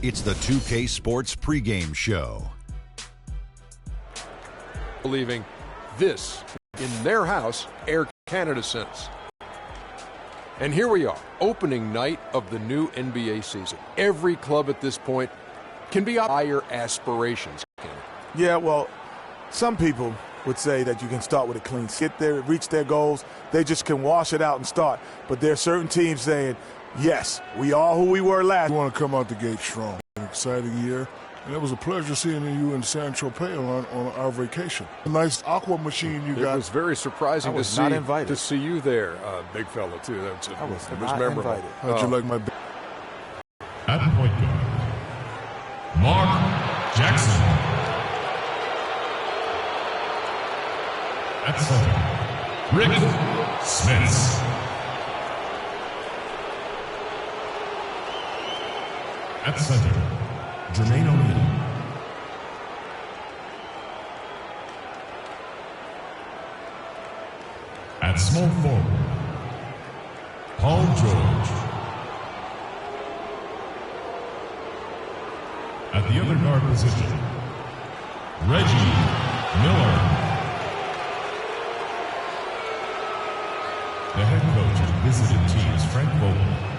It's the 2K Sports pregame show. Believing this in their house, Air Canada Centre. And here we are, opening night of the new NBA season. Every club at this point can be higher aspirations. Yeah, well, some people would say that you can start with a clean get there, reach their goals. They just can wash it out and start. But there are certain teams saying, yes, we are who we were last. We want to come out the gate strong. An exciting year. And it was a pleasure seeing you in San Tropez on our vacation. A nice aqua machine you got. It was very surprising to see you there, big fella, too. I was memorable. Invited. How'd you like my... At the point guard, Mark Jackson. At center, Rick Smith. At center, Jermaine O'Neal. At small forward, Paul George. At the other guard position, Reggie Miller. The head coach of visiting teams, Frank Vogel.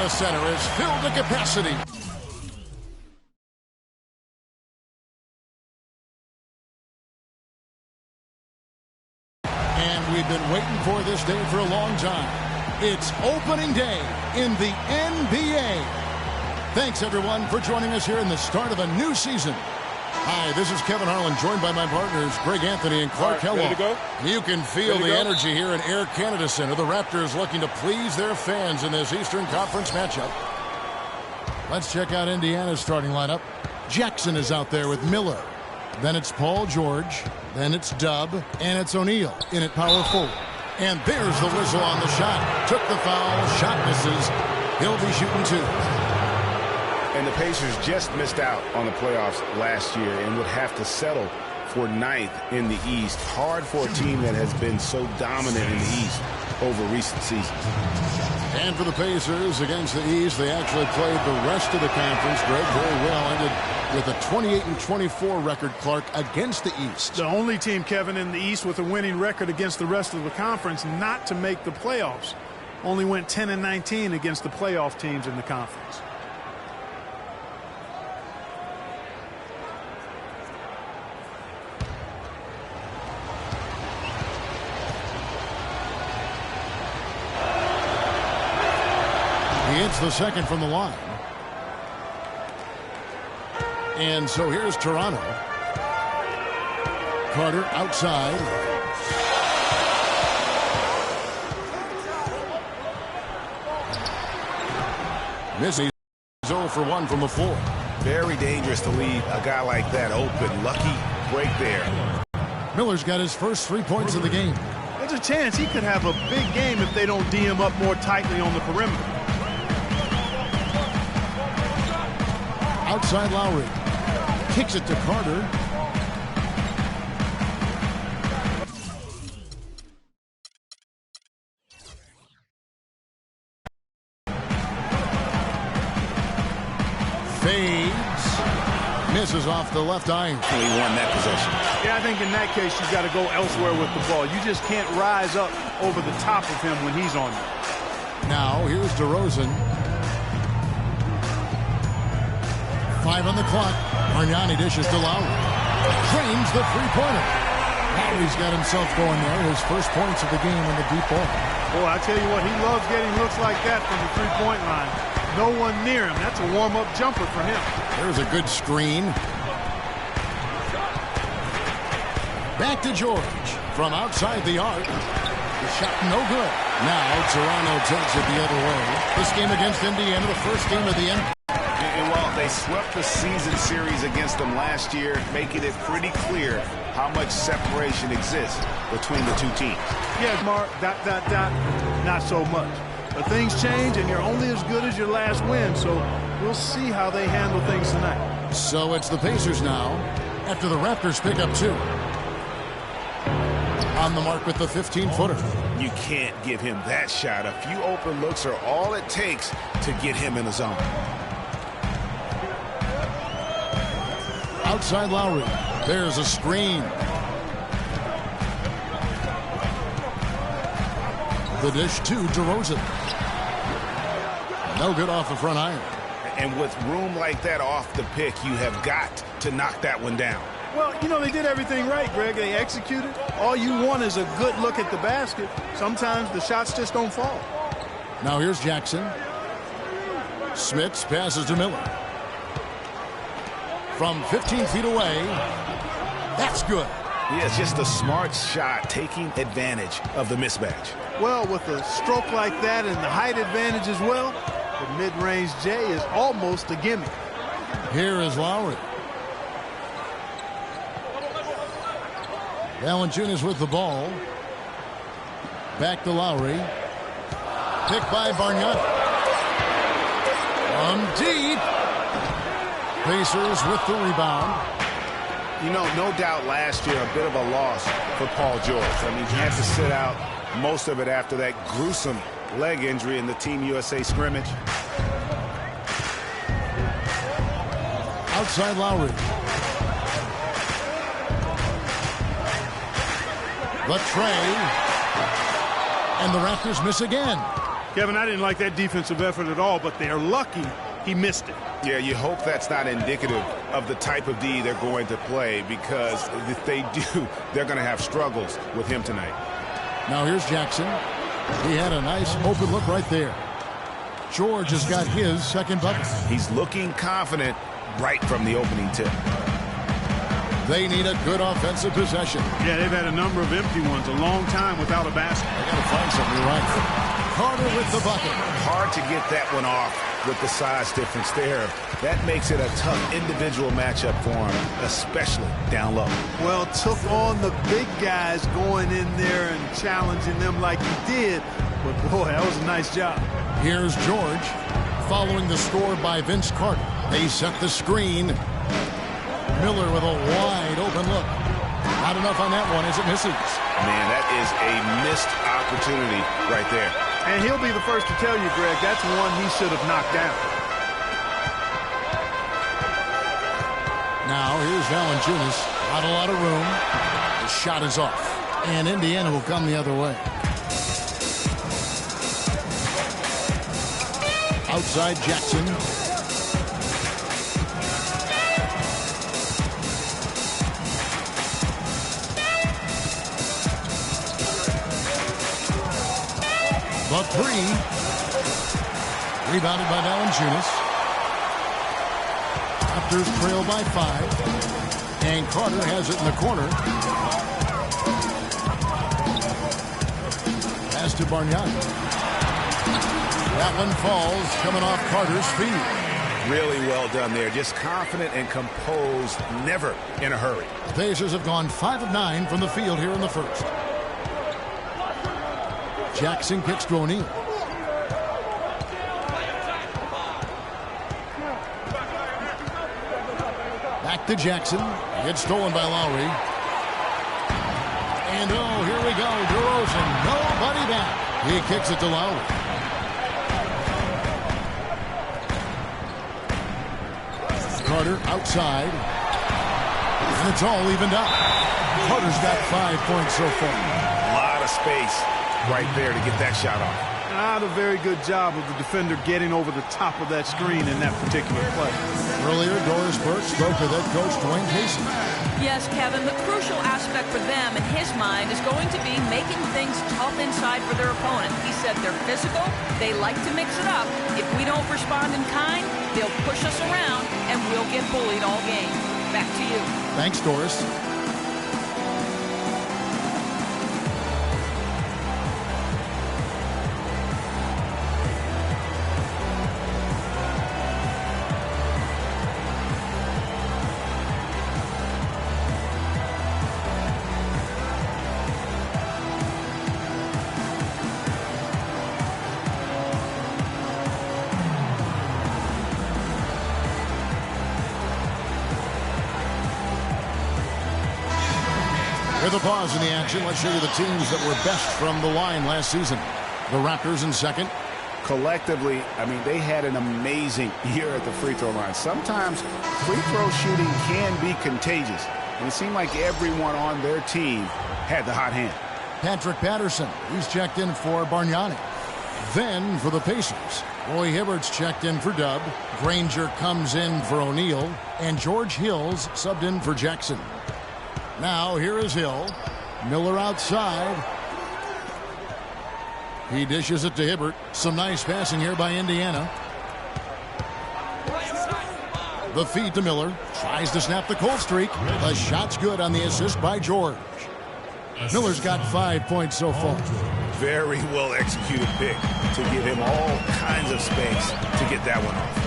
Center is filled to capacity. And we've been waiting for this day for a long time. It's opening day in the NBA. Thanks, everyone, for joining us here in the start of a new season. Hi, this is Kevin Harlan, joined by my partners, Greg Anthony and Clark Kellogg. You can feel the energy here in Air Canada Centre. The Raptors looking to please their fans in this Eastern Conference matchup. Let's check out Indiana's starting lineup. Jackson is out there with Miller. Then it's Paul George. Then it's Dub. And it's O'Neal in at power forward. And there's the whistle on the shot. Took the foul. Shot misses. He'll be shooting two. And the Pacers just missed out on the playoffs last year and would have to settle for ninth in the East. Hard for a team that has been so dominant in the East over recent seasons. And for the Pacers against the East, they actually played the rest of the conference. Greg, very well. Ended with a 28-24 record, Clark, against the East. The only team, Kevin, in the East with a winning record against the rest of the conference not to make the playoffs. Only went 10-19 against the playoff teams in the conference. He hits the second from the line. And so here's Toronto. Carter outside. Misses. 0 for 1 from the floor. Very dangerous to leave a guy like that open. Lucky break there. Miller's got his first 3 points of the game. There's a chance he could have a big game if they don't D him up more tightly on the perimeter. Outside Lowry. Kicks it to Carter. Fades. Misses off the left iron. He won that possession. Yeah, I think in that case you've got to go elsewhere with the ball. You just can't rise up over the top of him when he's on you. Now here's DeRozan. 5 on the clock. Bargnani dishes to Lowry. Drains the three-pointer. Lowry's got himself going there. His first points of the game in the deep ball. Boy, I tell you what, he loves getting looks like that from the three-point line. No one near him. That's a warm-up jumper for him. There's a good screen. Back to George from outside the arc. The shot no good. Now Toronto takes it the other way. This game against Indiana, the first game of the end. And while they swept the season series against them last year, making it pretty clear how much separation exists between the two teams. Yeah, Mark, ... not so much. But things change, and you're only as good as your last win, so we'll see how they handle things tonight. So it's the Pacers now, after the Raptors pick up 2. On the mark with the 15-footer. You can't give him that shot. A few open looks are all it takes to get him in the zone. Outside Lowry. There's a screen. The dish to DeRozan. No good off the front iron. And with room like that off the pick, you have got to knock that one down. Well, you know, they did everything right, Greg. They executed. All you want is a good look at the basket. Sometimes the shots just don't fall. Now here's Jackson. Smits passes to Miller. From 15 feet away. That's good. Yeah, it's just a smart shot, taking advantage of the mismatch. Well, with a stroke like that and the height advantage as well, the mid-range J is almost a gimme. Here is Lowry. Valanciunas with the ball. Back to Lowry. Picked by Bargnani. From deep. Pacers with the rebound. You know, no doubt last year a bit of a loss for Paul George. I mean, he had to sit out most of it after that gruesome leg injury in the Team USA scrimmage. Outside Lowry. The tray. And the Raptors miss again. Kevin, I didn't like that defensive effort at all, but they're lucky he missed it. Yeah, you hope that's not indicative of the type of D they're going to play, because if they do, they're going to have struggles with him tonight. Now here's Jackson. He had a nice open look right there. George has got his second bucket. He's looking confident right from the opening tip. They need a good offensive possession. Yeah, they've had a number of empty ones, a long time without a basket. They got to find something right. Carter with the bucket. Hard to get that one off with the size difference there. That makes it a tough individual matchup for him, especially down low. Well, took on the big guys going in there and challenging them like he did. But, boy, that was a nice job. Here's George following the score by Vince Carter. They set the screen. Miller with a wide open look. Not enough on that one as it misses. Man, that is a missed opportunity right there. And he'll be the first to tell you, Greg, that's one he should have knocked down. Now, here's Valanciunas. Not a lot of room. The shot is off. And Indiana will come the other way. Outside Jackson. The three. Rebounded by Valanciunas. Raptors trail by 5. And Carter has it in the corner. Pass to Bargnani. That one falls, coming off Carter's feet. Really well done there. Just confident and composed, never in a hurry. The Pacers have gone 5 of 9 from the field here in the first. Jackson kicks to O'Neal. Back to Jackson. Gets stolen by Lowry. And oh, here we go. DeRozan, nobody back. He kicks it to Lowry. Carter outside. And it's all evened up. Carter's got 5 points so far. A lot of space right there to get that shot off. Not a very good job of the defender getting over the top of that screen in that particular play. Earlier, Doris Burke spoke with head coach Dwayne Casey. Yes, Kevin, the crucial aspect for them in his mind is going to be making things tough inside for their opponent. He said they're physical, they like to mix it up. If we don't respond in kind, they'll push us around and we'll get bullied all game. Back to you. Thanks, Doris. With a pause in the action, let's show you the teams that were best from the line last season. The Raptors in second. Collectively, I mean, they had an amazing year at the free throw line. Sometimes free throw shooting can be contagious, and it seemed like everyone on their team had the hot hand. Patrick Patterson, he's checked in for Bargnani. Then for the Pacers, Roy Hibbert's checked in for Dub. Granger comes in for O'Neal, and George Hill's subbed in for Jackson. Now, here is Hill. Miller outside. He dishes it to Hibbert. Some nice passing here by Indiana. The feed to Miller. Tries to snap the cold streak. The shot's good on the assist by George. Miller's got 5 points so far. Very well executed pick to give him all kinds of space to get that one off.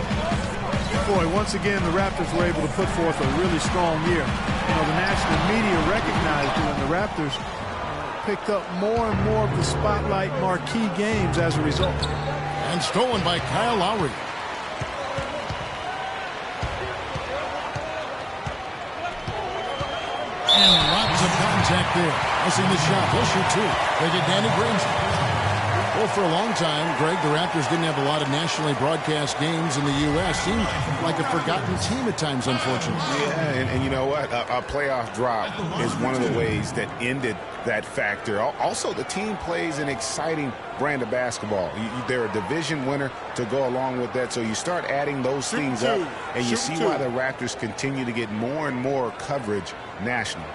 Boy, once again, the Raptors were able to put forth a really strong year. You know, the national media recognized it, and the Raptors picked up more and more of the spotlight marquee games as a result. And stolen by Kyle Lowry. And lots of contact there. Missing the shot. He'll shoot two. They get Danny Granger. Well, for a long time, Greg, the Raptors didn't have a lot of nationally broadcast games in the U.S. Seemed like a forgotten team at times, unfortunately. Yeah, and you know what? A playoff drop is one of the ways that ended that factor. Also, the team plays an exciting brand of basketball. They're a division winner to go along with that, so you start adding those things up, and you see why the Raptors continue to get more and more coverage nationally.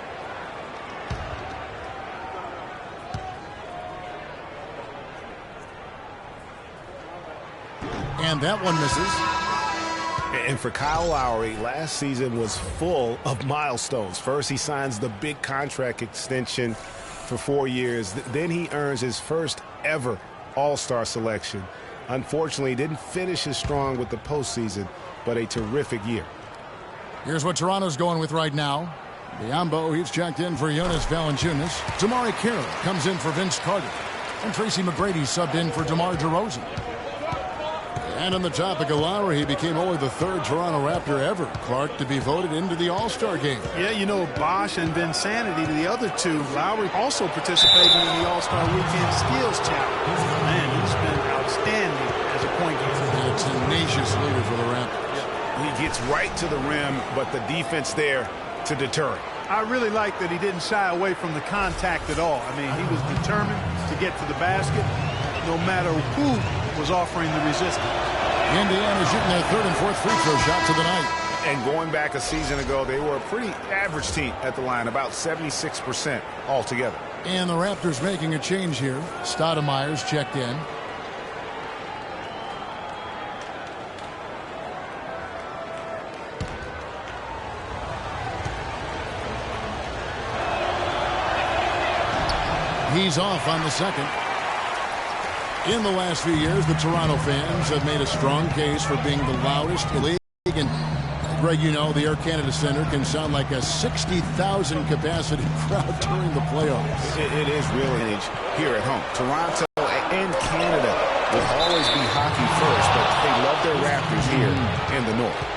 And that one misses. And for Kyle Lowry, last season was full of milestones. First, he signs the big contract extension for 4 years. Then he earns his first ever All-Star selection. Unfortunately, he didn't finish as strong with the postseason, but a terrific year. Here's what Toronto's going with right now. Biombo, he's checked in for Jonas Valanciunas. Damari Carroll comes in for Vince Carter. And Tracy McGrady subbed in for DeMar DeRozan. And on the topic of Lowry, he became only the third Toronto Raptor ever, Clark, to be voted into the All-Star game. Yeah, you know, Bosch and Vinsanity to the other two. Lowry also participated in the All-Star Weekend Steals Challenge. Man, he's been outstanding as a point guard. And a tenacious leader for the Raptors. Yeah. He gets right to the rim, but the defense there to deter him. I really like that he didn't shy away from the contact at all. I mean, he was determined to get to the basket, no matter who was offering the resistance. Indiana shooting their third and fourth free throw shots of the night. And going back a season ago, they were a pretty average team at the line, about 76% altogether. And the Raptors making a change here. Stoudemire's checked in. He's off on the second. In the last few years, the Toronto fans have made a strong case for being the loudest in the league. And Greg, you know, the Air Canada Center can sound like a 60,000 capacity crowd during the playoffs. It is really here at home. Toronto and Canada will always be hockey first, but they love their Raptors here in the North.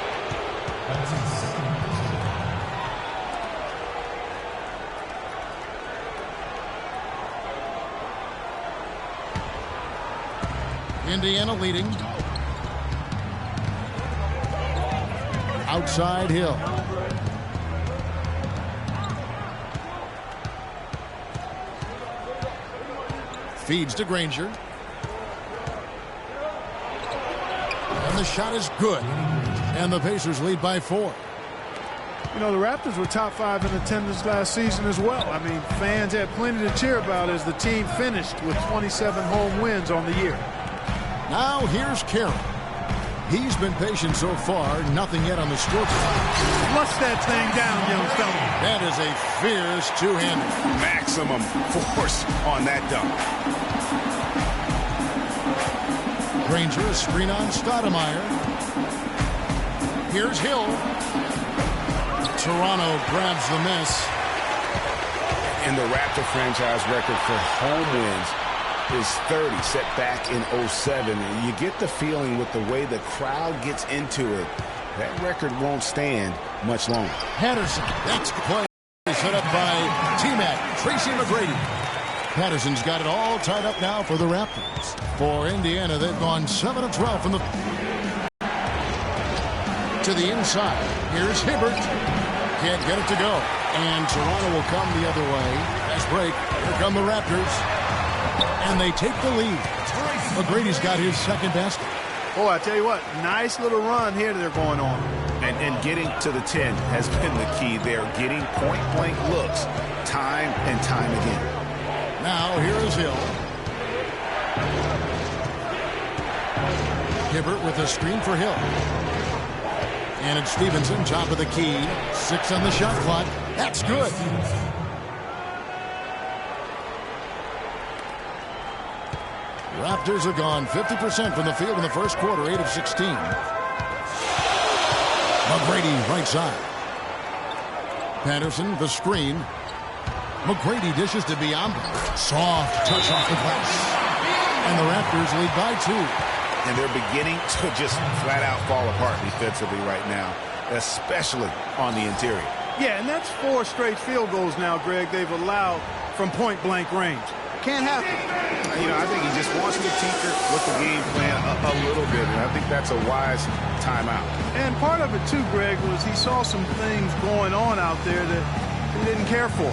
Indiana leading. Outside Hill. Feeds to Granger. And the shot is good. And the Pacers lead by 4. You know, the Raptors were top 5 in attendance last season as well. I mean, fans had plenty to cheer about as the team finished with 27 home wins on the year. Now here's Carroll. He's been patient so far. Nothing yet on the scoreboard. Flush that thing down, young fella. That is a fierce two-hander. Maximum force on that dunk. Granger, a screen on Stoudemire. Here's Hill. Toronto grabs the miss. And the Raptor franchise record for home wins is 30, set back in 07. And you get the feeling with the way the crowd gets into it, that record won't stand much longer. Patterson, that's the play set up by T-Mac, Tracy McGrady. Patterson's got it all tied up now for the Raptors. For Indiana, they've gone 7 of 12 from the to the inside. Here's Hibbert. Can't get it to go. And Toronto will come the other way. Fast break. Here come the Raptors. And they take the lead. McGrady's got his second basket. Boy, I tell you what, nice little run here they're going on. And getting to the 10 has been the key. They're getting point-blank looks time and time again. Now here is Hill. Hibbert with a screen for Hill. And it's Stevenson, top of the key. 6 on the shot clock. That's good. Raptors have gone 50% from the field in the first quarter, 8 of 16. McGrady right side. Patterson, the screen. McGrady dishes to Biombo. Soft touch off the glass. And the Raptors lead by 2. And they're beginning to just flat out fall apart defensively right now, especially on the interior. Yeah, and that's 4 straight field goals now, Greg, they've allowed from point-blank range. Can't happen. You know, I think he just wants to tinker with the game plan a little bit, and I think that's a wise timeout. And part of it, too, Greg, was he saw some things going on out there that he didn't care for.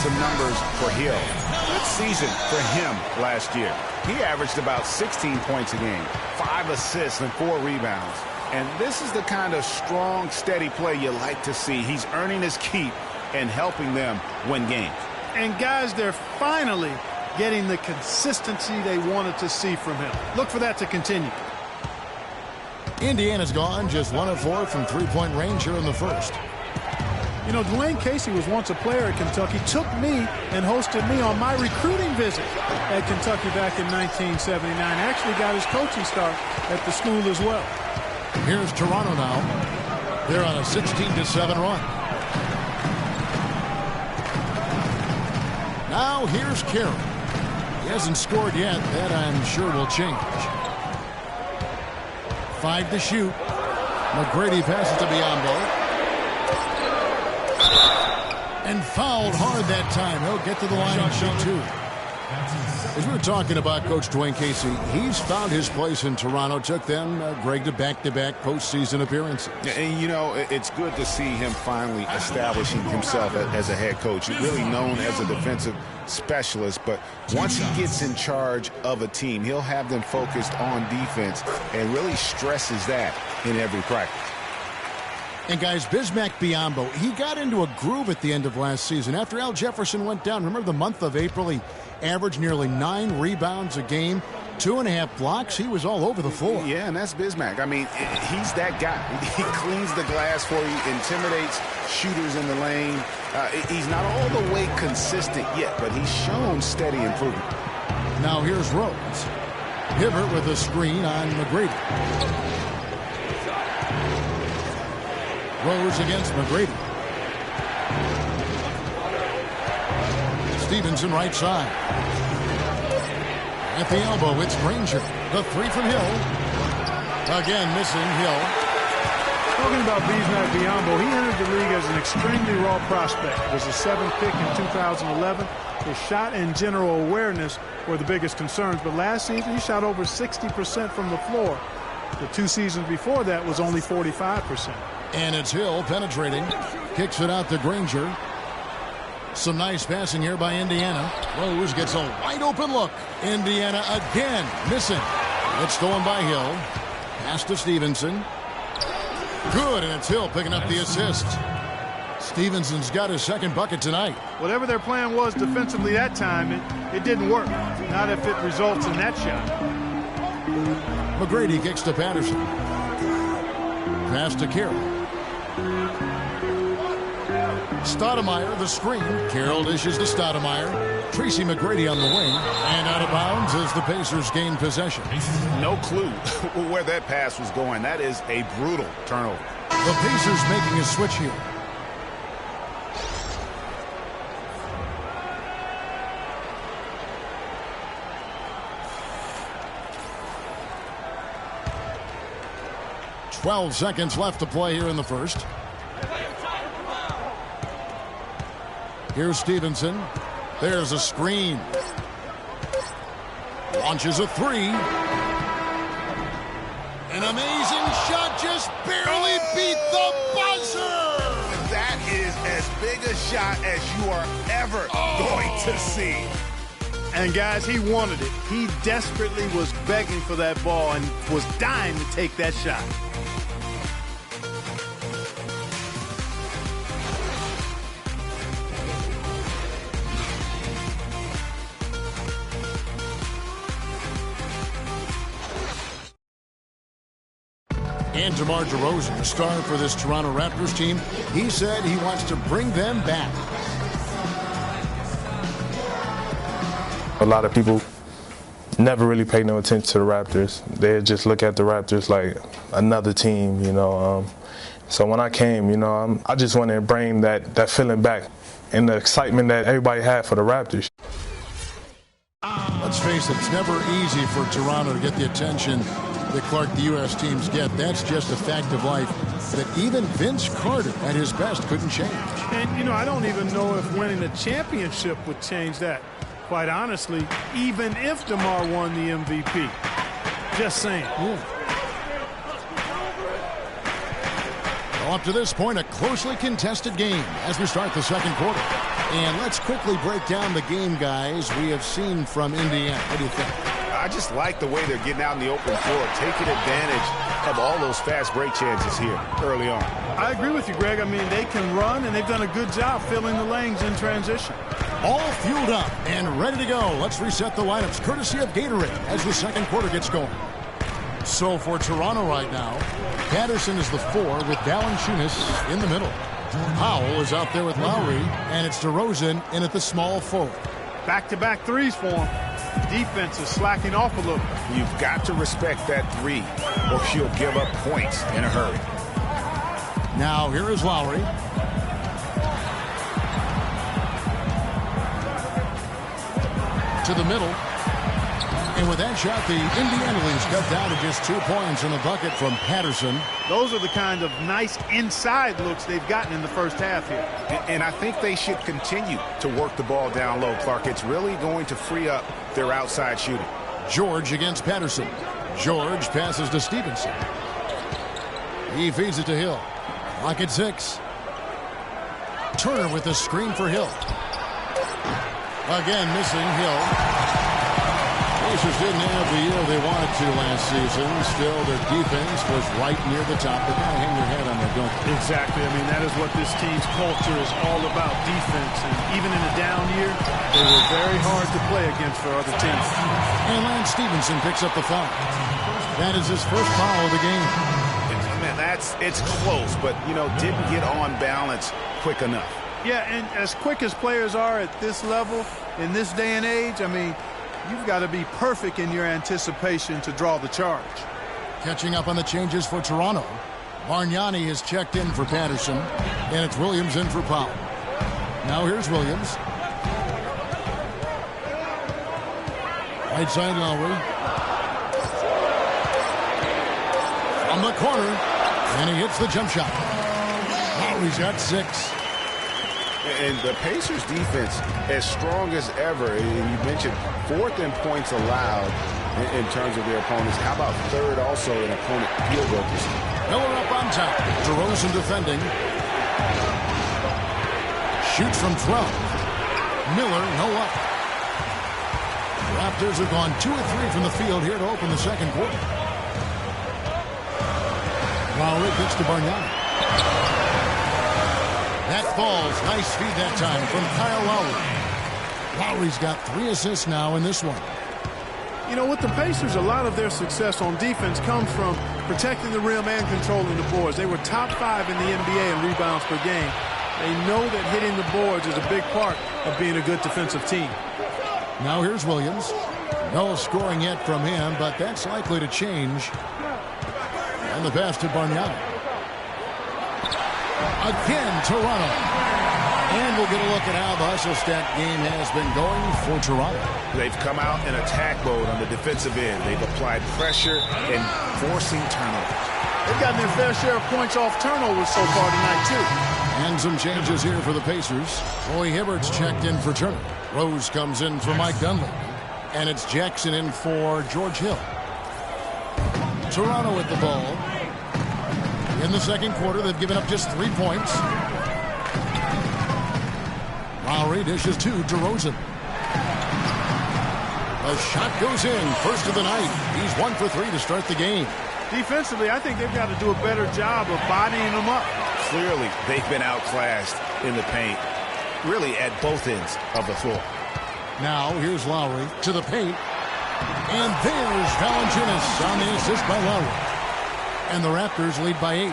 Some numbers for Hill. Good season for him last year. He averaged about 16 points a game, 5 assists and 4 rebounds. And this is the kind of strong, steady play you like to see. He's earning his keep and helping them win games. And guys, they're finally getting the consistency they wanted to see from him. Look for that to continue. Indiana's gone just 1 of 4 from three-point range here in the first. You know, Dwayne Casey was once a player at Kentucky, took me and hosted me on my recruiting visit at Kentucky back in 1979. Actually got his coaching start at the school as well. Here's Toronto now. They're on a 16-7 run. Now here's Carroll. He hasn't scored yet. That I'm sure will change. 5 to shoot. McGrady passes to Biombo. And fouled hard that time. He'll get to the line and shoot 2. As we were talking about Coach Dwayne Casey, he's found his place in Toronto. Took them, Greg, to back-to-back postseason appearances. And, you know, it's good to see him finally establishing himself as a head coach. Really known as a defensive specialist, but once he gets in charge of a team, he'll have them focused on defense and really stresses that in every practice. And, guys, Bismack Biyombo, he got into a groove at the end of last season. After Al Jefferson went down, remember the month of April, he averaged nearly 9 rebounds a game, 2.5 blocks. He was all over the floor. Yeah, and that's Bismack. I mean, he's that guy. He cleans the glass for you, intimidates shooters in the lane. He's not all the way consistent yet, but he's shown steady improvement. Now here's Rose. Hibbert with a screen on McGrady. Rose against McGrady. Stevenson right side. At the elbow, it's Granger. The three from Hill. Again, missing Hill. Talking about Bismack Biyombo, he entered the league as an extremely raw prospect. Was a 7th pick in 2011. His shot and general awareness were the biggest concerns. But last season, he shot over 60% from the floor. The 2 seasons before that was only 45%. And it's Hill penetrating. Kicks it out to Granger. Some nice passing here by Indiana. Rose gets a wide open look. Indiana again missing. It's stolen by Hill. Pass to Stevenson. Good, and it's Hill picking up the assist. Stevenson's got his second bucket tonight. Whatever their plan was defensively that time, it didn't work. Not if it results in that shot. McGrady kicks to Patterson. Pass to Carroll. Stoudemire, the screen. Carroll dishes to Stoudemire. Tracy McGrady on the wing. And out of bounds as the Pacers gain possession. No clue where that pass was going. That is a brutal turnover. The Pacers making a switch here. .12 seconds left to play here in the first. Here's Stevenson. There's a screen. Launches a three. An amazing shot, just barely beat the buzzer. That is as big a shot as you are ever going to see. And, guys, he wanted it. He desperately was begging for that ball and was dying to take that shot. And DeMar DeRozan, the star for this Toronto Raptors team, he said he wants to bring them back. A lot of people never really pay no attention to the Raptors. They just look at the Raptors like another team, you know. So when I came, you know, I just wanted to bring that feeling back and the excitement that everybody had for the Raptors. Let's face it, it's never easy for Toronto to get the attention that Clark, the U.S. teams get. That's just a fact of life that even Vince Carter at his best couldn't change. And, you know, I don't even know if winning a championship would change that. Quite honestly, even if DeMar won the MVP. Just saying. Well, up to this point, a closely contested game as we start the second quarter. And let's quickly break down the game, guys, we have seen from Indiana. What do you think? I just like the way they're getting out in the open floor, taking advantage of all those fast break chances here early on. I agree with you, Greg. I mean, they can run, and they've done a good job filling the lanes in transition. All fueled up and ready to go. Let's reset the lineups, courtesy of Gatorade, as the second quarter gets going. So for Toronto right now, Patterson is the 4 with Valanciunas in the middle. Powell is out there with Lowry, and it's DeRozan in at the small forward. Back-to-back threes for him. Defense is slacking off a little. You've got to respect that three, or she'll give up points in a hurry. Now here is Lowry. To the middle. And with that shot, the Indiana Leafs cut down to just 2 points in the bucket from Patterson. Those are the kind of nice inside looks they've gotten in the first half here. And I think they should continue to work the ball down low, Clark. It's really going to free up their outside shooting. George against Patterson. George passes to Stevenson. He feeds it to Hill. Lock at 6. Turner with the screen for Hill. Again missing Hill. Pacers didn't have the year they wanted to last season. Still, their defense was right near the top. They kind of hang their head on that, don't they? Exactly. I mean, that is what this team's culture is all about, defense. And even in a down year, they were very hard to play against for other teams. And Lance Stevenson picks up the foul. That is his first foul of the game. Man, it's close, but, didn't get on balance quick enough. Yeah, and as quick as players are at this level, in this day and age, I mean, you've got to be perfect in your anticipation to draw the charge. Catching up on the changes for Toronto. Bargnani has checked in for Patterson, and it's Williams in for Powell. Now here's Williams. Right side Lowry. From the corner, and he hits the jump shot. Lowry's got 6. And the Pacers defense as strong as ever. And you mentioned 4th in points allowed in terms of their opponents. How about 3rd also in opponent field goal percentage? Miller up on top. DeRozan defending. Shoots from 12. Miller no up. Raptors have gone 2 of 3 from the field here to open the second quarter. Lowry gets to Bargnani. That falls. Nice feed that time from Kyle Lowry. Lowry's got 3 assists now in this one. With the Pacers, a lot of their success on defense comes from protecting the rim and controlling the boards. They were top 5 in the NBA in rebounds per game. They know that hitting the boards is a big part of being a good defensive team. Now here's Williams. No scoring yet from him, but that's likely to change. And the pass to Bargnani. Again, Toronto. And we'll get a look at how the hustle stat game has been going for Toronto. They've come out in attack mode on the defensive end. They've applied pressure and forcing turnovers. They've gotten their fair share of points off turnovers so far tonight, too. And some changes here for the Pacers. Roy Hibbert's checked in for Turner. Rose comes in for Mike Dunleavy. And it's Jackson in for George Hill. Toronto with the ball. In the second quarter, they've given up just 3 points. Lowry dishes to DeRozan. The shot goes in. First of the night. He's 1 for 3 to start the game. Defensively, I think they've got to do a better job of bodying them up. Clearly, they've been outclassed in the paint, really at both ends of the floor. Now, here's Lowry to the paint. And there's Valanciunas on the assist by Lowry. And the Raptors lead by 8.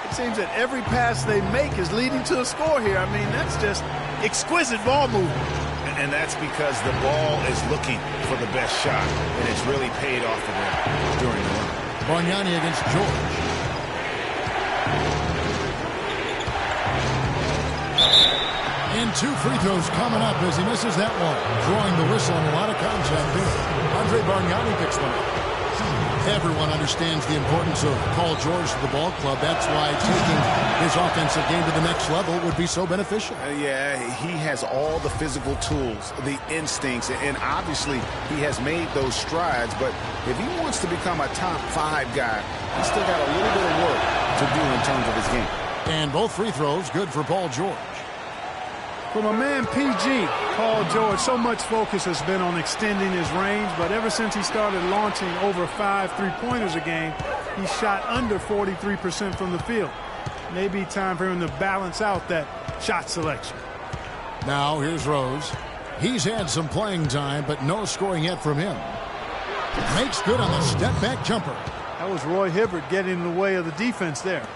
It seems that every pass they make is leading to a score here. I mean, that's just exquisite ball movement. And that's because the ball is looking for the best shot, and it's really paid off for them during the run. Bargnani against George. And 2 free throws coming up as he misses that one. Drawing the whistle on a lot of contact there. Andre Bargnani picks one up. Everyone understands the importance of Paul George to the ball club. That's why taking his offensive game to the next level would be so beneficial. Yeah, he has all the physical tools, the instincts, and obviously he has made those strides. But if he wants to become a top 5 guy, he's still got a little bit of work to do in terms of his game. And both free throws good for Paul George. For my man PG, Paul George, so much focus has been on extending his range, but ever since he started launching over 5 3-pointers a game, he shot under 43% from the field. Maybe time for him to balance out that shot selection. Now here's Rose. He's had some playing time, but no scoring yet from him. Makes good on the step-back jumper. That was Roy Hibbert getting in the way of the defense there.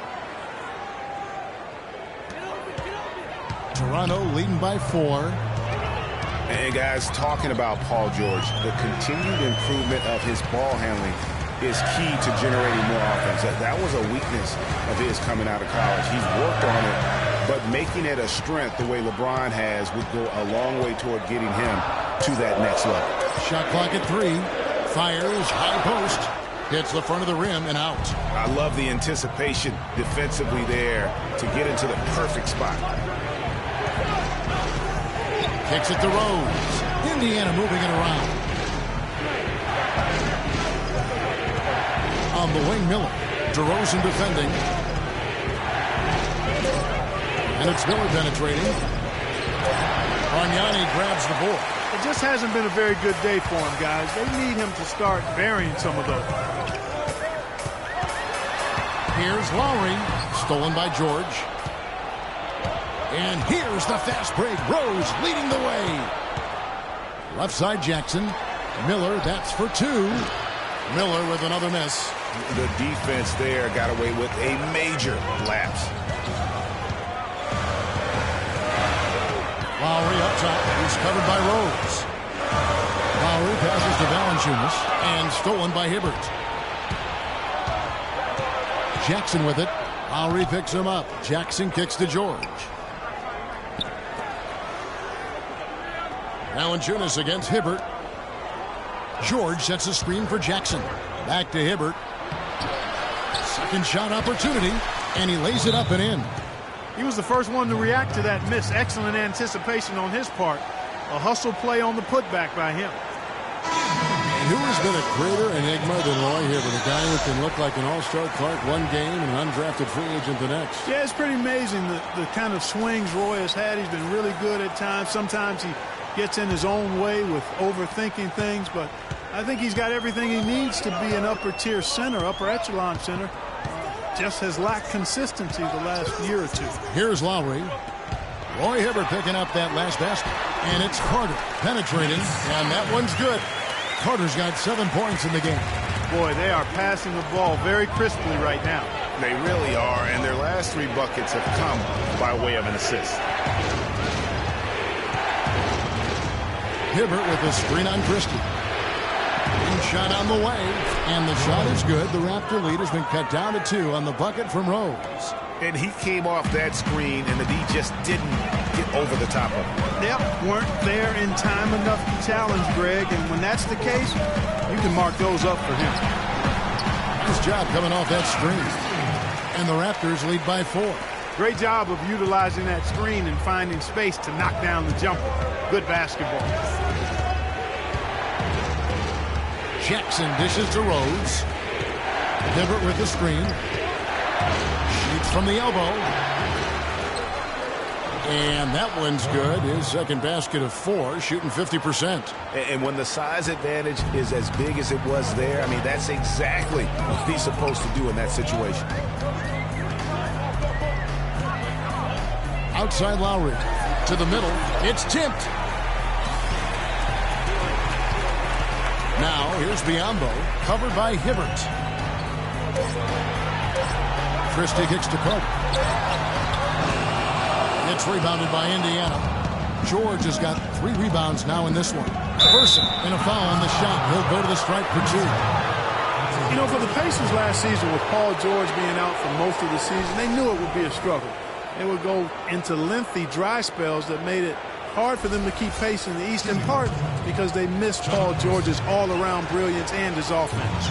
Toronto leading by 4. And guys, talking about Paul George, the continued improvement of his ball handling is key to generating more offense. That was a weakness of his coming out of college. He's worked on it, but making it a strength the way LeBron has would go a long way toward getting him to that next level. Shot clock at 3. Fires, high post. Hits the front of the rim and out. I love the anticipation defensively there to get into the perfect spot. Kicks it to Rose. Indiana moving it around. On the wing, Miller. DeRozan defending. And it's Miller penetrating. Bargnani grabs the board. It just hasn't been a very good day for him, guys. They need him to start burying some of those. Here's Lowry. Stolen by George. And here's the fast break. Rose leading the way. Left side Jackson. Miller, that's for two. Miller with another miss. The defense there got away with a major lapse. Lowry up top. He's covered by Rose. Lowry passes to Valanciunas and stolen by Hibbert. Jackson with it. Lowry picks him up. Jackson kicks to George. Valanciunas against Hibbert. George sets a screen for Jackson. Back to Hibbert. Second shot opportunity, and he lays it up and in. He was the first one to react to that miss. Excellent anticipation on his part. A hustle play on the putback by him. And who has been a greater enigma than Roy Hibbert, a guy who can look like an all-star Clark one game and an undrafted free agent the next? Yeah, it's pretty amazing the kind of swings Roy has had. He's been really good at times. Sometimes he gets in his own way with overthinking things, but I think he's got everything he needs to be an upper-tier center, upper echelon center. Just has lacked consistency the last year or two. Here's Lowry. Roy Hibbert picking up that last basket. And it's Carter penetrating, and that one's good. Carter's got 7 points in the game. Boy, they are passing the ball very crisply right now. They really are, and their last 3 buckets have come by way of an assist. Hibbert with a screen on Christie. Shot on the way, and the shot is good. The Raptor lead has been cut down to 2 on the bucket from Rose. And he came off that screen, and the D just didn't get over the top of him. Yep, weren't there in time enough to challenge Greg, and when that's the case, you can mark those up for him. Nice job coming off that screen. And the Raptors lead by 4. Great job of utilizing that screen and finding space to knock down the jumper. Good basketball. Jackson dishes to Rose. Hibbert with the screen. Shoots from the elbow. And that one's good. His second basket of 4, shooting 50%. And when the size advantage is as big as it was there, I mean, that's exactly what he's supposed to do in that situation. Outside Lowry. To the middle. It's tipped. Now, here's Biyombo, covered by Hibbert. Christie kicks to Carter. It's rebounded by Indiana. George has got 3 rebounds now in this one. Person in a foul on the shot. He'll go to the strike for 2. You know, for the Pacers last season, with Paul George being out for most of the season, they knew it would be a struggle. They would go into lengthy dry spells that made it hard for them to keep pace in the East, in part because they missed Paul George's all-around brilliance and his offense.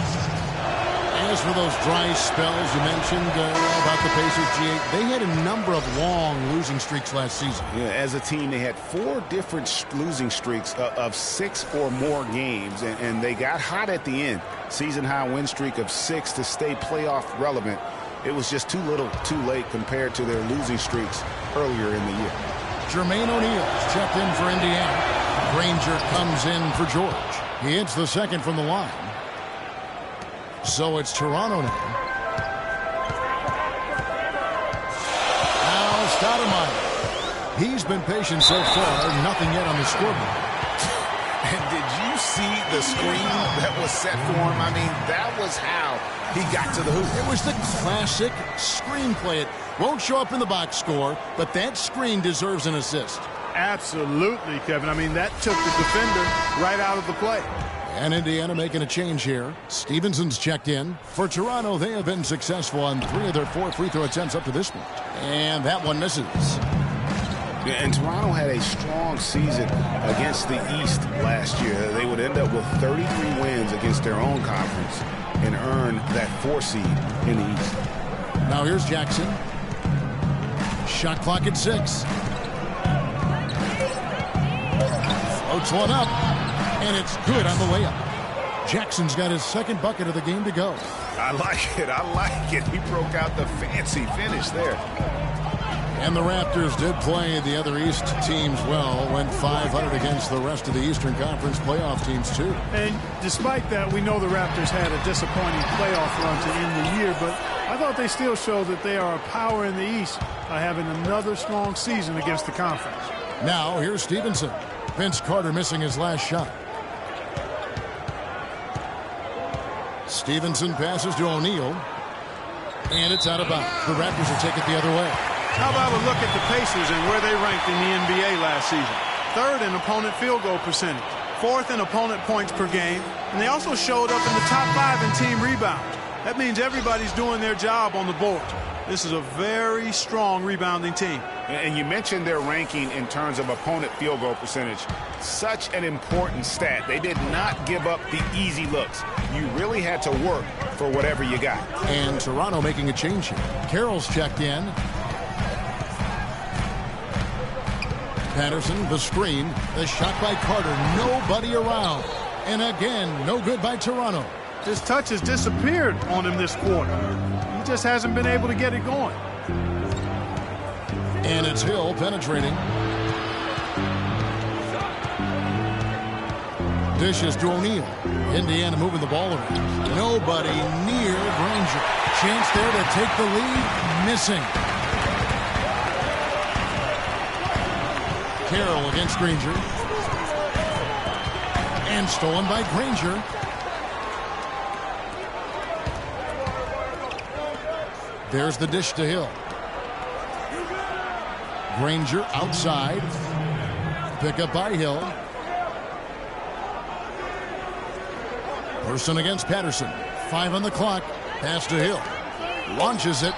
As for those dry spells you mentioned about the Pacers, G8, they had a number of long losing streaks last season. Yeah, as a team, they had 4 different losing streaks of 6 or more games, and they got hot at the end. Season-high win streak of 6 to stay playoff relevant. It was just too little, too late compared to their losing streaks earlier in the year. Jermaine O'Neal's checked in for Indiana. Granger comes in for George. He hits the second from the line. So it's Toronto now. Now Stoudemire. He's been patient so far. Nothing yet on the scoreboard. And did you see the screen that was set for him? I mean, that was how he got to the hoop. It was the classic screenplay. It won't show up in the box score, but that screen deserves an assist. Absolutely, Kevin. I mean, that took the defender right out of the play. And Indiana making a change here. Stevenson's checked in. For Toronto, they have been successful on 3 of their 4 free throw attempts up to this point. And that one misses. And Toronto had a strong season against the East last year. They would end up with 33 wins against their own conference and earn that 4 seed in the East. Now here's Jackson. Shot clock at 6. Floats one up, and it's good on the layup. Jackson's got his second bucket of the game to go. I like it. I like it. He broke out the fancy finish there. And the Raptors did play the other East teams well, went 500 against the rest of the Eastern Conference playoff teams, too. And despite that, we know the Raptors had a disappointing playoff run to end the year, but I thought they still showed that they are a power in the East by having another strong season against the conference. Now, here's Stevenson. Vince Carter missing his last shot. Stevenson passes to O'Neal, and it's out of bounds. The Raptors will take it the other way. How about a look at the Pacers and where they ranked in the NBA last season? 3rd in opponent field goal percentage, 4th in opponent points per game, and they also showed up in the top 5 in team rebounds. That means everybody's doing their job on the board. This is a very strong rebounding team. And you mentioned their ranking in terms of opponent field goal percentage. Such an important stat. They did not give up the easy looks. You really had to work for whatever you got. And Toronto making a change here. Carroll's checked in. Patterson, the screen, the shot by Carter, nobody around. And again, no good by Toronto. His touch has disappeared on him this quarter. He just hasn't been able to get it going. And it's Hill penetrating. Dishes to O'Neal. Indiana moving the ball around. Nobody near Granger. Chance there to take the lead. Missing. Carroll against Granger. And stolen by Granger. There's the dish to Hill. Granger outside. Pick up by Hill. Person against Patterson. 5 on the clock. Pass to Hill. Launches it.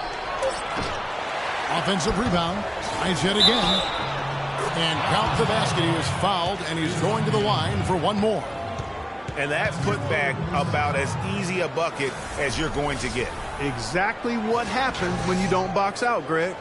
Offensive rebound. Tries it again. And count the basket. He is fouled, and he's going to the line for one more. And that putback about as easy a bucket as you're going to get. Exactly what happens when you don't box out, Greg.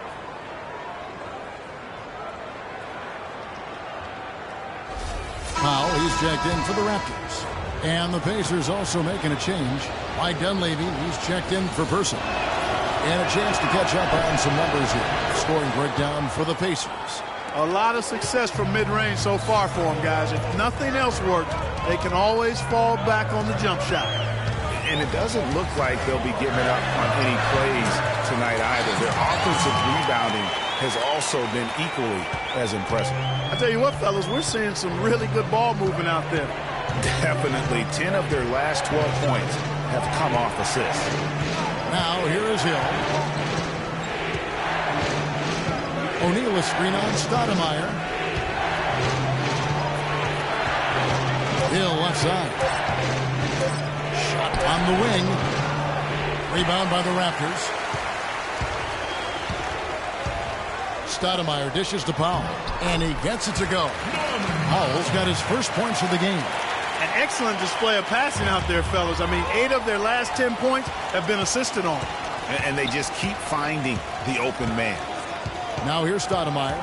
Powell, he's checked in for the Raptors. And the Pacers also making a change. Mike Dunleavy, he's checked in for Person. And a chance to catch up on some numbers here. Scoring breakdown for the Pacers. A lot of success from mid-range so far for them, guys. If nothing else works, they can always fall back on the jump shot. And it doesn't look like they'll be giving up on any plays tonight either. Their offensive rebounding has also been equally as impressive. I tell you what, fellas, we're seeing some really good ball movement out there. Definitely. 10 of their last 12 points have come off assists. Now here is Hill. O'Neal a screen on Stoudemire. Hill left side. Shot on the wing. Rebound by the Raptors. Stoudemire dishes to Powell. And he gets it to go. Powell's got his first points of the game. An excellent display of passing out there, fellas. I mean, 8 of their last 10 points have been assisted on. And they just keep finding the open man. Now here's Stoudemire.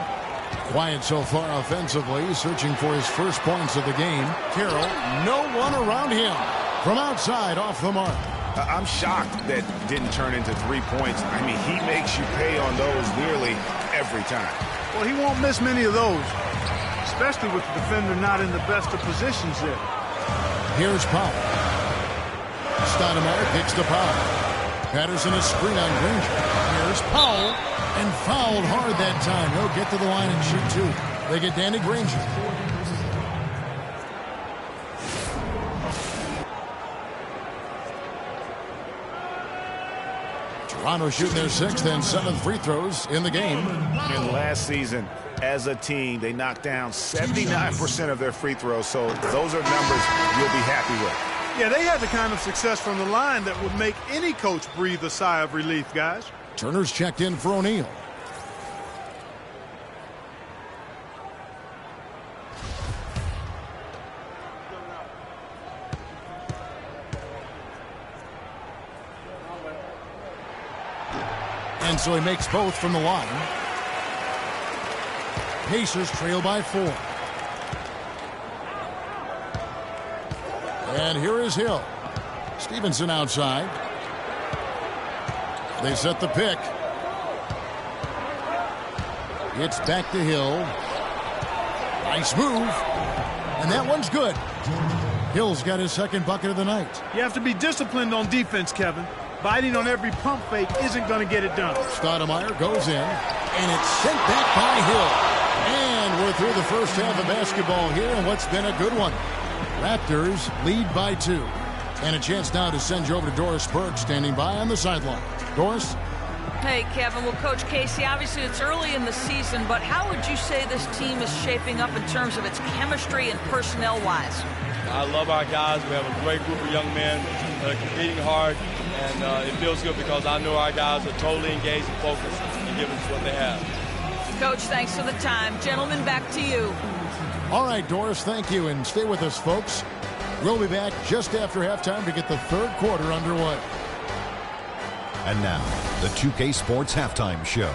Quiet so far offensively, searching for his first points of the game. Carroll, no one around him. From outside, off the mark. I'm shocked that didn't turn into 3 points. I mean, he makes you pay on those nearly every time. Well, he won't miss many of those, especially with the defender not in the best of positions there. Here's Powell. Stoudemire kicks to Powell. Patterson a screen on Granger. Here's Powell. And fouled hard that time. He'll get to the line and shoot 2. They get Danny Granger. Toronto shooting their 6th and 7th free throws in the game. And last season, as a team, they knocked down 79% of their free throws. So those are numbers you'll be happy with. Yeah, they had the kind of success from the line that would make any coach breathe a sigh of relief, guys. Turner's checked in for O'Neal. And so he makes both from the line. Pacers trail by 4. And here is Hill. Stevenson outside. They set the pick. It's back to Hill. Nice move. And that one's good. Hill's got his second bucket of the night. You have to be disciplined on defense, Kevin. Biting on every pump fake isn't going to get it done. Stoudemire goes in, and it's sent back by Hill. And we're through the first half of basketball here, and what's been a good one. Raptors lead by 2. And a chance now to send you over to Doris Burke, standing by on the sideline. Doris? Hey, Kevin. Well, Coach Casey, obviously it's early in the season, but how would you say this team is shaping up in terms of its chemistry and personnel-wise? I love our guys. We have a great group of young men that are competing hard, and it feels good because I know our guys are totally engaged and focused and giving us what they have. Coach, thanks for the time. Gentlemen, back to you. All right, Doris, thank you, and stay with us, folks. We'll be back just after halftime to get the third quarter underway. And now, the 2K Sports Halftime Show.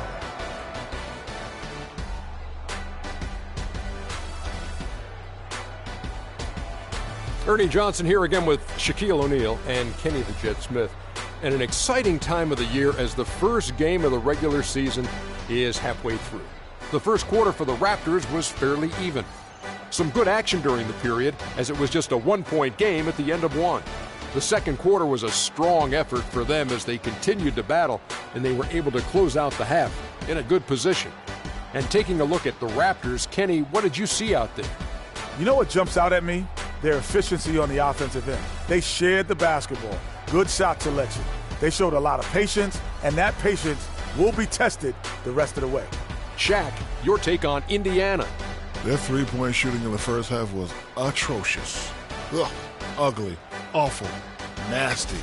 Ernie Johnson here again with Shaquille O'Neal and Kenny the Jet Smith. And an exciting time of the year as the first game of the regular season is halfway through. The first quarter for the Raptors was fairly even. Some good action during the period as it was just a 1-point game at the end of one. The second quarter was a strong effort for them as they continued to battle, and they were able to close out the half in a good position. And taking a look at the Raptors, Kenny, what did you see out there? You know what jumps out at me? Their efficiency on the offensive end. They shared the basketball. Good shot selection. They showed a lot of patience, and that patience will be tested the rest of the way. Shaq, your take on Indiana. Their three-point shooting in the first half was atrocious. Ugh, ugly, awful, nasty.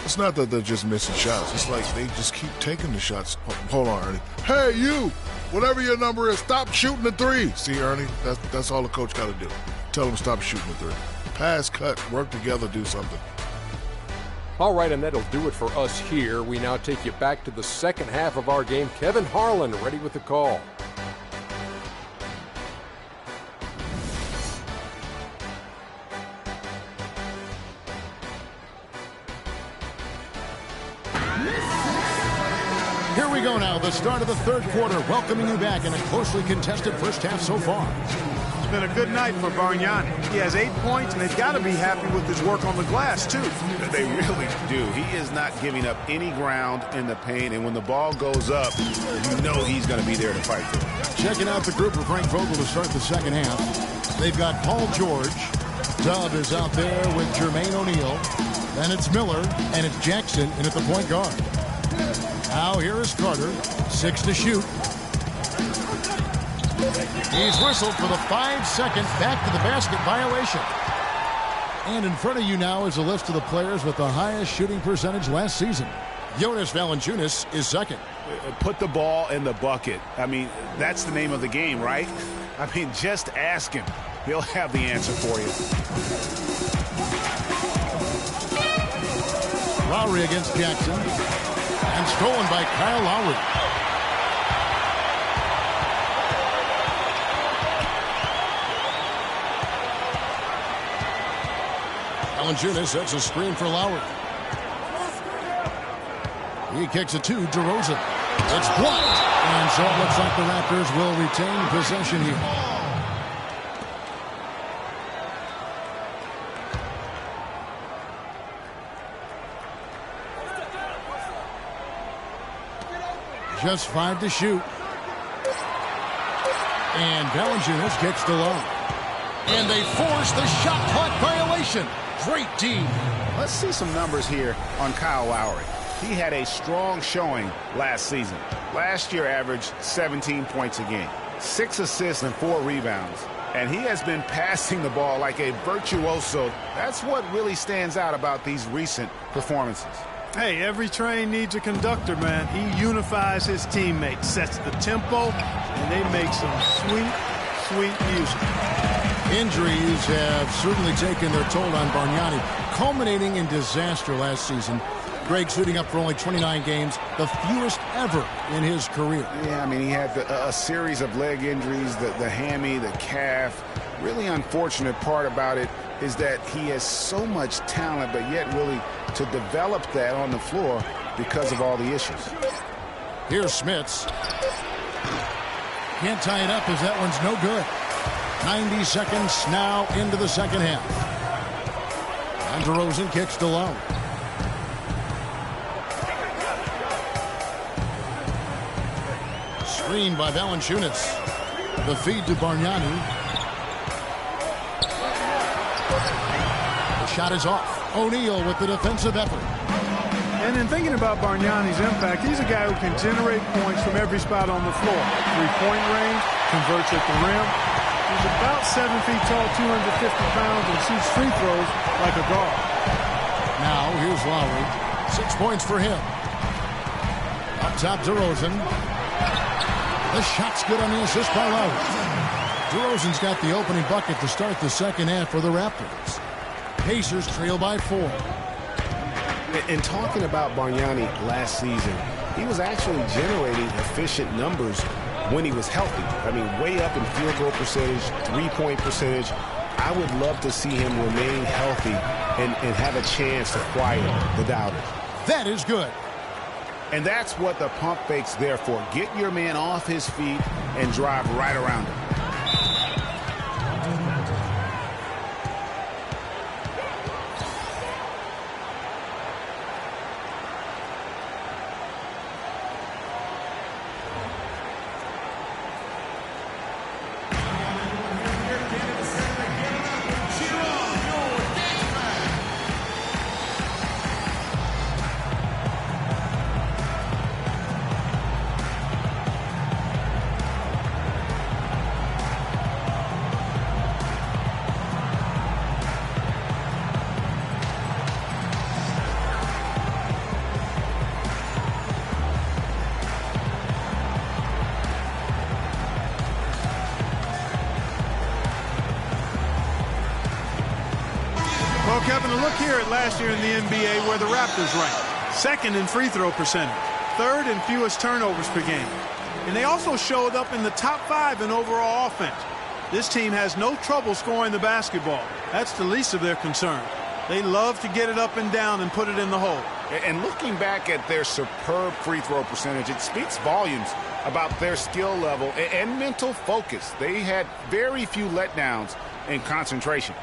It's not that they're just missing shots. It's like they just keep taking the shots. Hold on, Ernie. Hey, you! Whatever your number is, stop shooting the three. See, Ernie, that's all the coach got to do. Tell them stop shooting the three. Pass, cut, work together, do something. All right, and that'll do it for us here. We now take you back to the second half of our game. Kevin Harlan ready with the call. Here we go now, the start of the third quarter, welcoming you back in a closely contested first half so far. It's been a good night for Bargnani. He has 8 points, and they've got to be happy with his work on the glass, too. They really do. He is not giving up any ground in the paint, and when the ball goes up, you know he's going to be there to fight for it. Checking out the group of Frank Vogel to start the second half. They've got Paul George. Dub is out there with Jermaine O'Neal. Then it's Miller, and it's Jackson in at the point guard. Now here is Carter, 6 to shoot. He's whistled for the 5-second back-to-the-basket violation. And in front of you now is a list of the players with the highest shooting percentage last season. Jonas Valanciunas is second. Put the ball in the bucket. I mean, that's the name of the game, right? I mean, just ask him. He'll have the answer for you. Lowry against Jackson. And stolen by Kyle Lowry. Valanciunas sets a screen for Lowry. He kicks it to DeRozan. It's blocked. And so it looks like the Raptors will retain possession here. Just 5 to shoot. And Valanciunas kicks the line. And they force the shot clock violation. Great D. Let's see some numbers here on Kyle Lowry. He had a strong showing last season. Last year averaged 17 points a game, 6 assists and 4 rebounds. And he has been passing the ball like a virtuoso. That's what really stands out about these recent performances. Hey, every train needs a conductor, man. He unifies his teammates, sets the tempo, and they make some sweet, sweet music. Injuries have certainly taken their toll on Bargnani, culminating in disaster last season. Greg suiting up for only 29 games, the fewest ever in his career. Yeah, I mean, he had a series of leg injuries, the hammy, the calf. Really unfortunate part about it is that he has so much talent, but yet really to develop that on the floor because of all the issues. Here's Smits. Can't tie it up as that one's no good. 90 seconds now into the second half. And DeRozan kicks to low. Screen by Valanciunas. The feed to Bargnani. The shot is off. O'Neal with the defensive effort. And in thinking about Bargnani's impact, he's a guy who can generate points from every spot on the floor. Three-point range, converts at the rim. He's about 7 feet tall, 250 pounds, and shoots free throws like a guard. Now, here's Lowry. 6 points for him. Up top, DeRozan. The shot's good on the assist by Lowry. DeRozan's got the opening bucket to start the second half for the Raptors. Pacers trail by 4. And talking about Bargnani last season, he was actually generating efficient numbers when he was healthy. I mean, way up in field goal percentage, three-point percentage. I would love to see him remain healthy and have a chance to quiet the doubters. That is good. And that's what the pump fake's there for. Get your man off his feet and drive right around him. Well, Kevin, a look here at last year in the NBA where the Raptors ranked. Second in free throw percentage. Third in fewest turnovers per game. And they also showed up in the top 5 in overall offense. This team has no trouble scoring the basketball. That's the least of their concerns. They love to get it up and down and put it in the hole. And looking back at their superb free throw percentage, it speaks volumes about their skill level and mental focus. They had very few letdowns in concentration.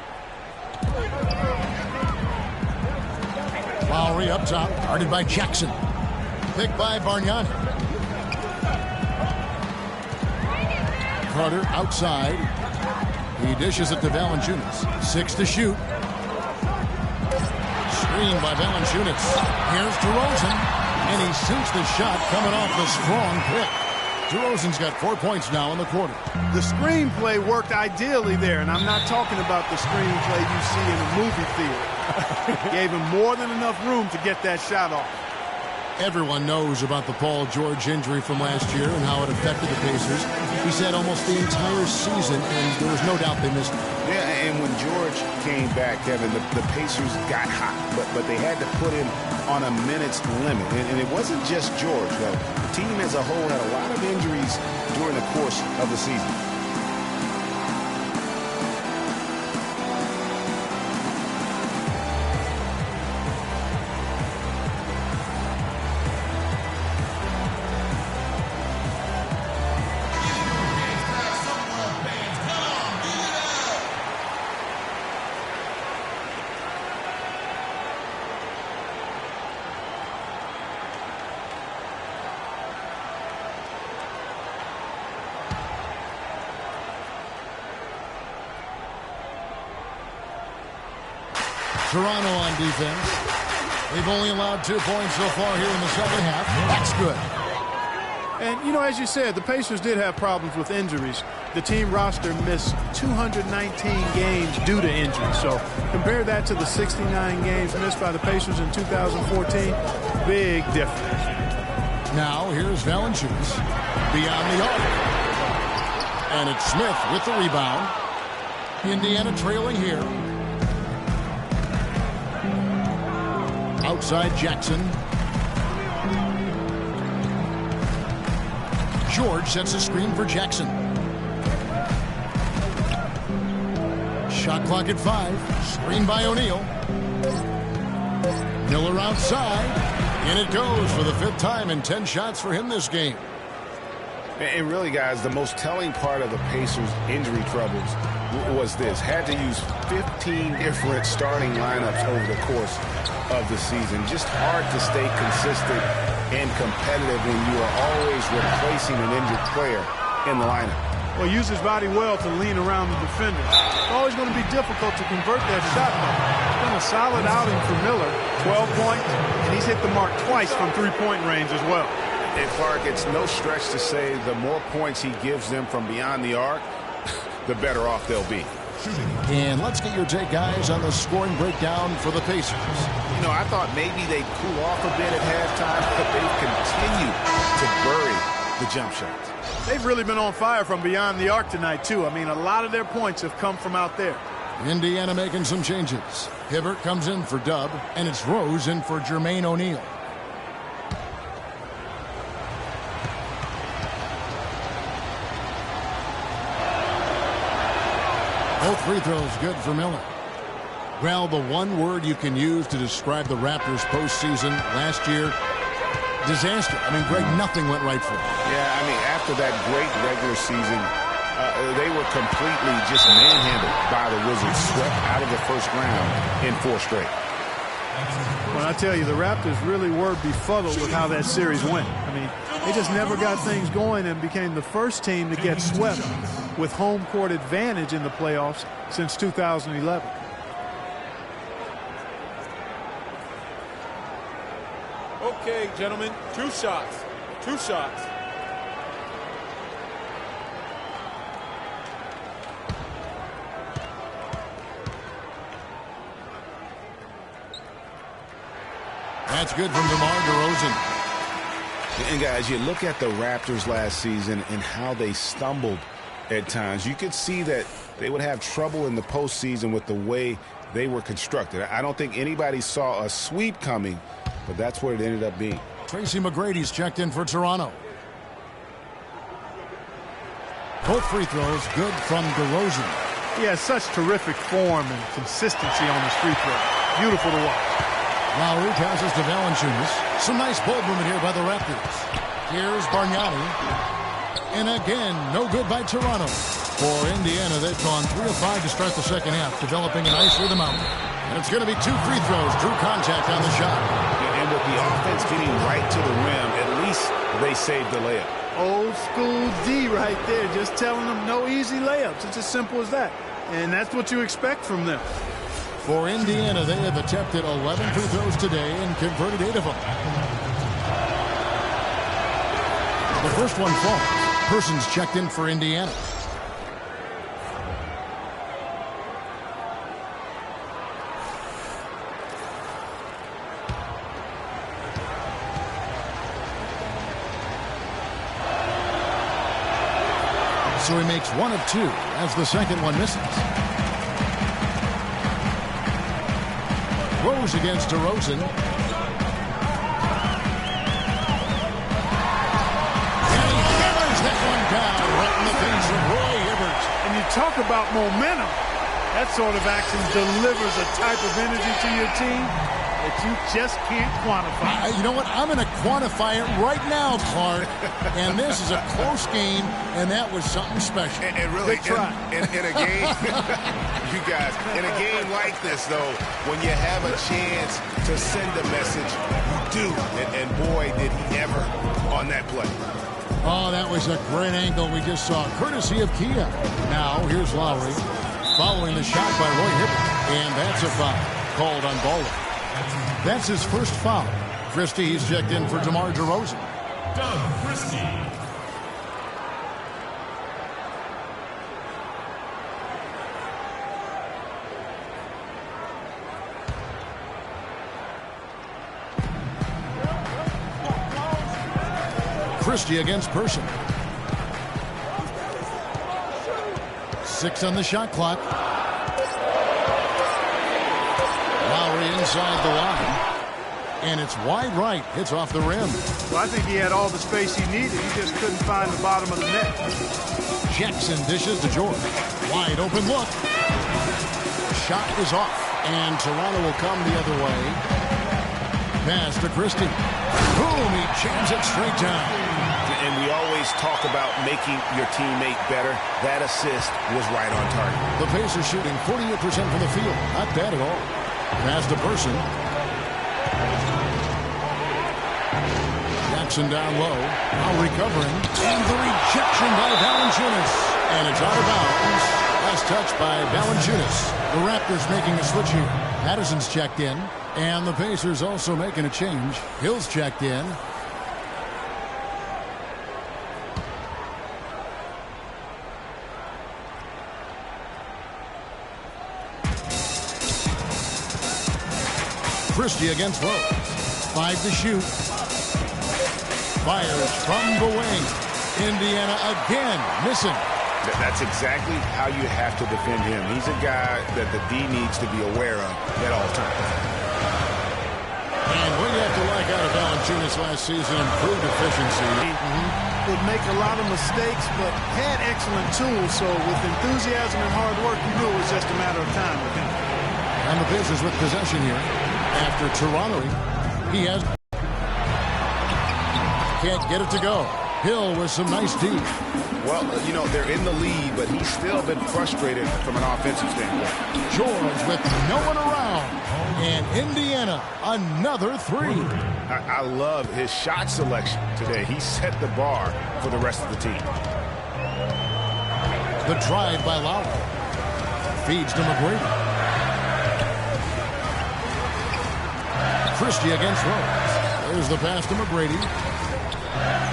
Lowry up top, guarded by Jackson. Picked by Bargnani. Carter outside. He dishes it to Valanciunas. 6 to shoot. Screen by Valanciunas. Here's DeRozan. And he sinks the shot coming off the strong pick. DeRozan's got 4 points now in the quarter. The screenplay worked ideally there, and I'm not talking about the screenplay you see in a movie theater. Gave him more than enough room to get that shot off. Everyone knows about the Paul George injury from last year and how it affected the Pacers. He said almost the entire season, and there was no doubt they missed it. Yeah, and when George came back, Kevin, the Pacers got hot, but they had to put him on a minutes limit. And it wasn't just George, though. The team as a whole had a lot of injuries during the course of the season. Toronto on defense. They've only allowed 2 points so far here in the second half. That's good. And, you know, as you said, the Pacers did have problems with injuries. The team roster missed 219 games due to injury. So compare that to the 69 games missed by the Pacers in 2014. Big difference. Now here's Valanciunas beyond the arc. And it's Smith with the rebound. Indiana trailing here. Outside Jackson. George sets a screen for Jackson. Shot clock at 5. Screen by O'Neal. Miller outside. And it goes for the 5th time in 10 shots for him this game. And really, guys, the most telling part of the Pacers' injury troubles was this. Had to use 15 different starting lineups over the course of the season. Just hard to stay consistent and competitive when you are always replacing an injured player in the lineup. Well, use his body well to lean around the defender. It's always going to be difficult to convert that shot, though. It's been a solid outing for Miller. 12 points, and he's hit the mark twice from three-point range as well. And Clark, it's no stretch to say the more points he gives them from beyond the arc, the better off they'll be. And let's get your take, guys, on the scoring breakdown for the Pacers. You know, I thought maybe they'd cool off a bit at halftime, but they've continued to bury the jump shots. They've really been on fire from beyond the arc tonight, too. I mean, a lot of their points have come from out there. Indiana making some changes. Hibbert comes in for Dub, and it's Rose in for Jermaine O'Neal. Both free throws good for Miller. Well, the one word you can use to describe the Raptors postseason last year, disaster. I mean, Greg, nothing went right for them. Yeah, I mean, after that great regular season, they were completely just manhandled by the Wizards, swept out of the first round in 4 straight. Well, I tell you, the Raptors really were befuddled with how that series went. I mean, they just never got things going and became the first team to get swept with home court advantage in the playoffs since 2011. Okay, gentlemen, 2 shots. 2 shots. That's good from DeMar DeRozan. And, guys, you look at the Raptors last season and how they stumbled at times. You could see that they would have trouble in the postseason with the way they were constructed. I don't think anybody saw a sweep coming, but that's what it ended up being. Tracy McGrady's checked in for Toronto. Both free throws good from DeRozan. He has such terrific form and consistency on his free throw. Beautiful to watch. Lowry passes to Valanciunas. Some nice ball movement here by the Raptors. Here's Bargnani. And again, no good by Toronto. For Indiana, they've gone 3 of 5 to start the second half, developing a nice rhythm out. And it's going to be 2 free throws. Drew contact on the shot. And with the offense getting right to the rim, at least they saved the layup. Old school D right there, just telling them no easy layups. It's as simple as that. And that's what you expect from them. For Indiana, they have attempted 11 free throws today and converted 8 of them. The first one falls. Persons checked in for Indiana. So he makes 1 of 2 as the second one misses. Rose against DeRozan. And he hammers that one down right in the face of Roy Hibbert. And you talk about momentum. That sort of action delivers a type of energy to your team that you just can't quantify. You know what? I'm going to quantify it right now, Clark. And this is a close game, and that was something special. And really, in a game, you guys, in a game like this, though, when you have a chance to send a message, you do. And boy, did he ever on that play. Oh, that was a great angle we just saw, courtesy of Kia. Now, here's Lowry, following the shot by Roy Hibbert. And that's a foul called on Baldwin. That's his first foul. Christie's checked in for DeMar DeRozan. Doug Christie. Christie against Person. 6 on the shot clock. Lowry inside the line. And it's wide right. Hits off the rim. Well, I think he had all the space he needed. He just couldn't find the bottom of the net. Jackson dishes to George. Wide open look. Shot is off. And Toronto will come the other way. Pass to Christie. Boom, he jams it straight down. And we always talk about making your teammate better. That assist was right on target. The Pacers shooting 48% from the field. Not bad at all. Pass to Person. Jackson down low. Now recovering. And the rejection by Valanciunas. And it's out of bounds. Last touch by Valanciunas. The Raptors making a switch here. Patterson's checked in. And the Pacers also making a change. Hill's checked in. Christie against Rose. 5 to shoot. Fires from the wing. Indiana again missing. That's exactly how you have to defend him. He's a guy that the D needs to be aware of at all times. And what do you have to like out of Valanciunas last season? Improved efficiency. Would make a lot of mistakes, but had excellent tools. So with enthusiasm and hard work, you knew it was just a matter of time with him. And the Pacers with possession here. After Toronto, he has... Can't get it to go. Hill with some nice D. Well, you know, they're in the lead, but he's still been frustrated from an offensive standpoint. George with no one around. And Indiana, another 3. I love his shot selection today. He set the bar for the rest of the team. The drive by Lowry. Feeds to McGrady. Christie against Rose. There's the pass to McGrady.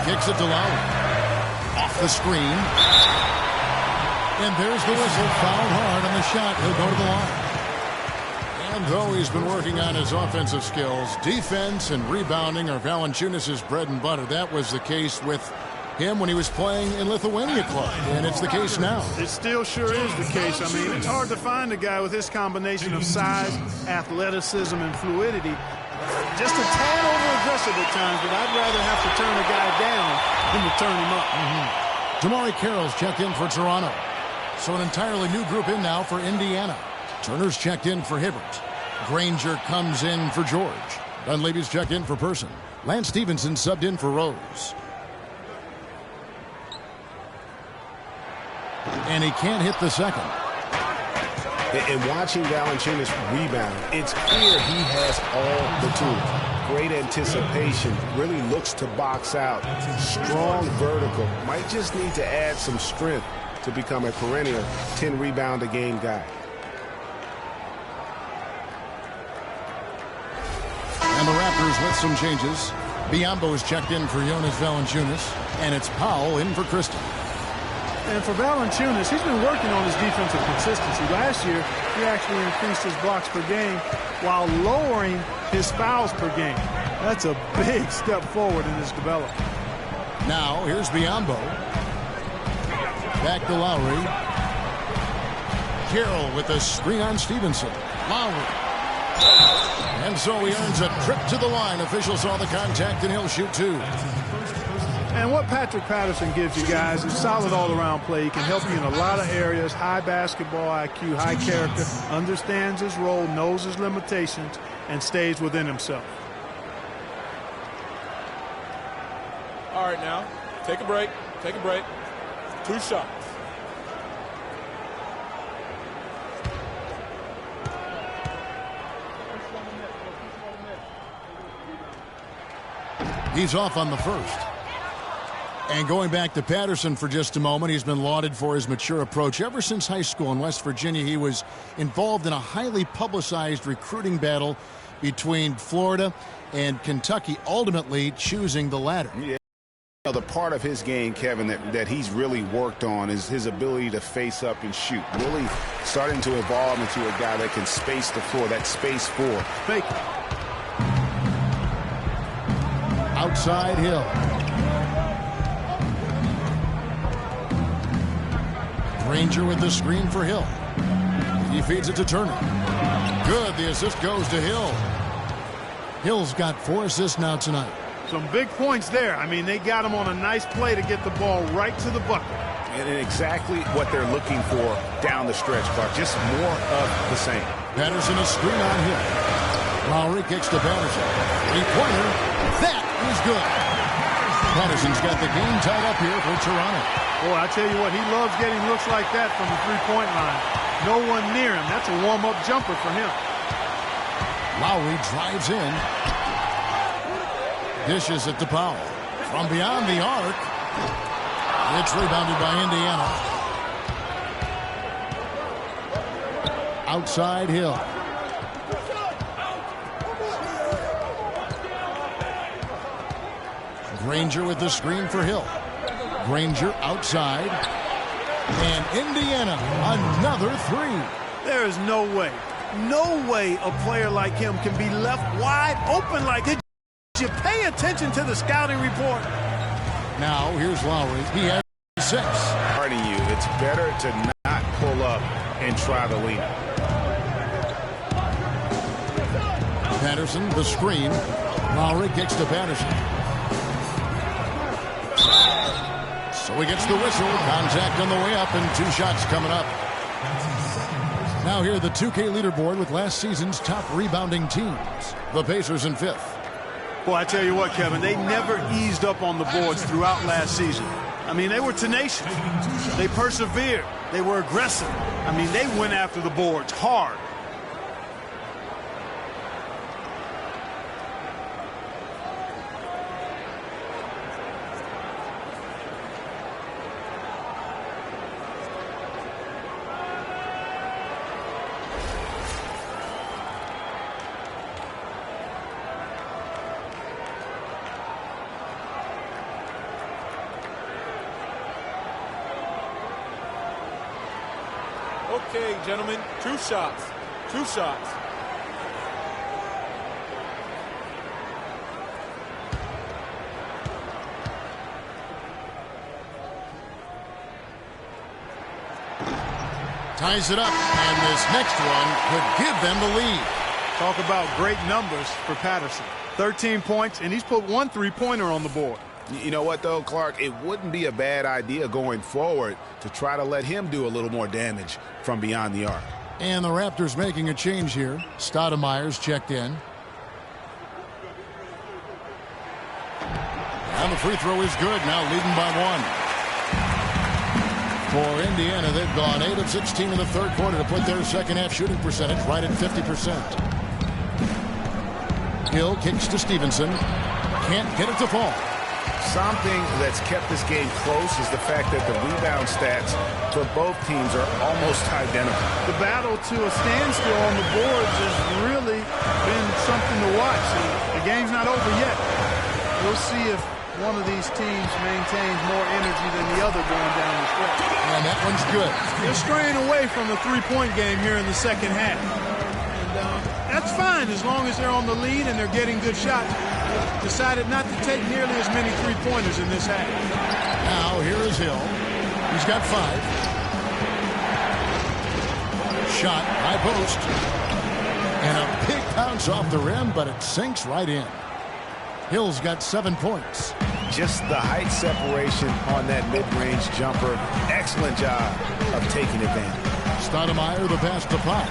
Kicks it to Lowry. Off the screen. And there's the whistle. Fouled hard on the shot. He'll go to the line. And though he's been working on his offensive skills, defense and rebounding are Valanciunas' bread and butter. That was the case with him when he was playing in Lithuania Club, and it's the case now. It still sure is the case. I mean, it's hard to find a guy with this combination of size, athleticism, and fluidity. Just a tad over-aggressive at times, but I'd rather have to turn a guy down than to turn him up. Damari Carroll's checked in for Toronto. So an entirely new group in now for Indiana. Turner's checked in for Hibbert. Granger comes in for George. Dunleavy's checked in for Person. Lance Stevenson subbed in for Rose. And he can't hit the second. And watching Valanciunas rebound, it's clear he has all the tools. Great anticipation, really looks to box out. Strong vertical. Might just need to add some strength to become a perennial 10-rebound-a-game guy. And the Raptors with some changes. Biyombo is checked in for Jonas Valanciunas. And it's Powell in for Christie. And for Valanciunas, he's been working on his defensive consistency. Last year, he actually increased his blocks per game while lowering his fouls per game. That's a big step forward in his development. Now, here's Biyombo. Back to Lowry. Carroll with a screen on Stevenson. Lowry. And so he earns a trip to the line. Officials saw the contact, and he'll shoot 2. And what Patrick Patterson gives you guys is solid all-around play. He can help you in a lot of areas. High basketball IQ, high character, understands his role, knows his limitations, and stays within himself. All right, now, take a break. Take a break. 2 shots. He's off on the first. And going back to Patterson for just a moment, he's been lauded for his mature approach. Ever since high school in West Virginia, he was involved in a highly publicized recruiting battle between Florida and Kentucky, ultimately choosing the latter. Yeah. The part of his game, Kevin, that he's really worked on is his ability to face up and shoot. Really starting to evolve into a guy that can space the floor, that space 4. Fake. Outside Hill. Granger with the screen for Hill. He feeds it to Turner. Good. The assist goes to Hill. Hill's got 4 assists now tonight. Some big points there. I mean, they got him on a nice play to get the ball right to the bucket. And exactly what they're looking for down the stretch, Clark. Just more of the same. Patterson is screen on Hill. Lowry kicks to Patterson. 3-pointer. That is good. Patterson's got the game tied up here for Toronto. Boy, I tell you what, he loves getting looks like that from the three-point line. No one near him. That's a warm-up jumper for him. Lowry drives in. Dishes it to Powell. From beyond the arc. It's rebounded by Indiana. Outside Hill. Granger with the screen for Hill. Granger outside. And Indiana, another 3. There is no way a player like him can be left wide open like that. Did you pay attention to the scouting report? Now, here's Lowry. He has 6. Pardon you, it's better to not pull up and try the lead. Patterson, the screen. Lowry kicks to Patterson. So he gets the whistle. Contact on the way up and 2 shots coming up. Now here the 2K leaderboard with last season's top rebounding teams. The Pacers in 5th. Boy, I tell you what, Kevin, they never eased up on the boards throughout last season. I mean, they were tenacious. They persevered. They were aggressive. I mean, they went after the boards hard. Okay, gentlemen, 2 shots. 2 shots. Ties it up, and this next one could give them the lead. Talk about great numbers for Patterson. 13 points, and he's put 1 3-pointer on the board. You know what, though, Clark? It wouldn't be a bad idea going forward to try to let him do a little more damage from beyond the arc. And the Raptors making a change here. Stoudemire's checked in. And the free throw is good, now leading by 1. For Indiana, they've gone 8 of 16 in the third quarter to put their second-half shooting percentage right at 50%. Hill kicks to Stevenson. Can't get it to fall. Something that's kept this game close is the fact that the rebound stats for both teams are almost identical. The battle to a standstill on the boards has really been something to watch. The game's not over yet. We'll see if one of these teams maintains more energy than the other going down the stretch. And that one's good. They're straying away from the three-point game here in the second half. And that's fine as long as they're on the lead and they're getting good shots. Decided not to take nearly as many three-pointers in this half. Now here is Hill. He's got 5. Shot, high post. And a big bounce off the rim, but it sinks right in. Hill's got 7 points. Just the height separation on that mid-range jumper. Excellent job of taking advantage. Stoudemire, the pass to Pop.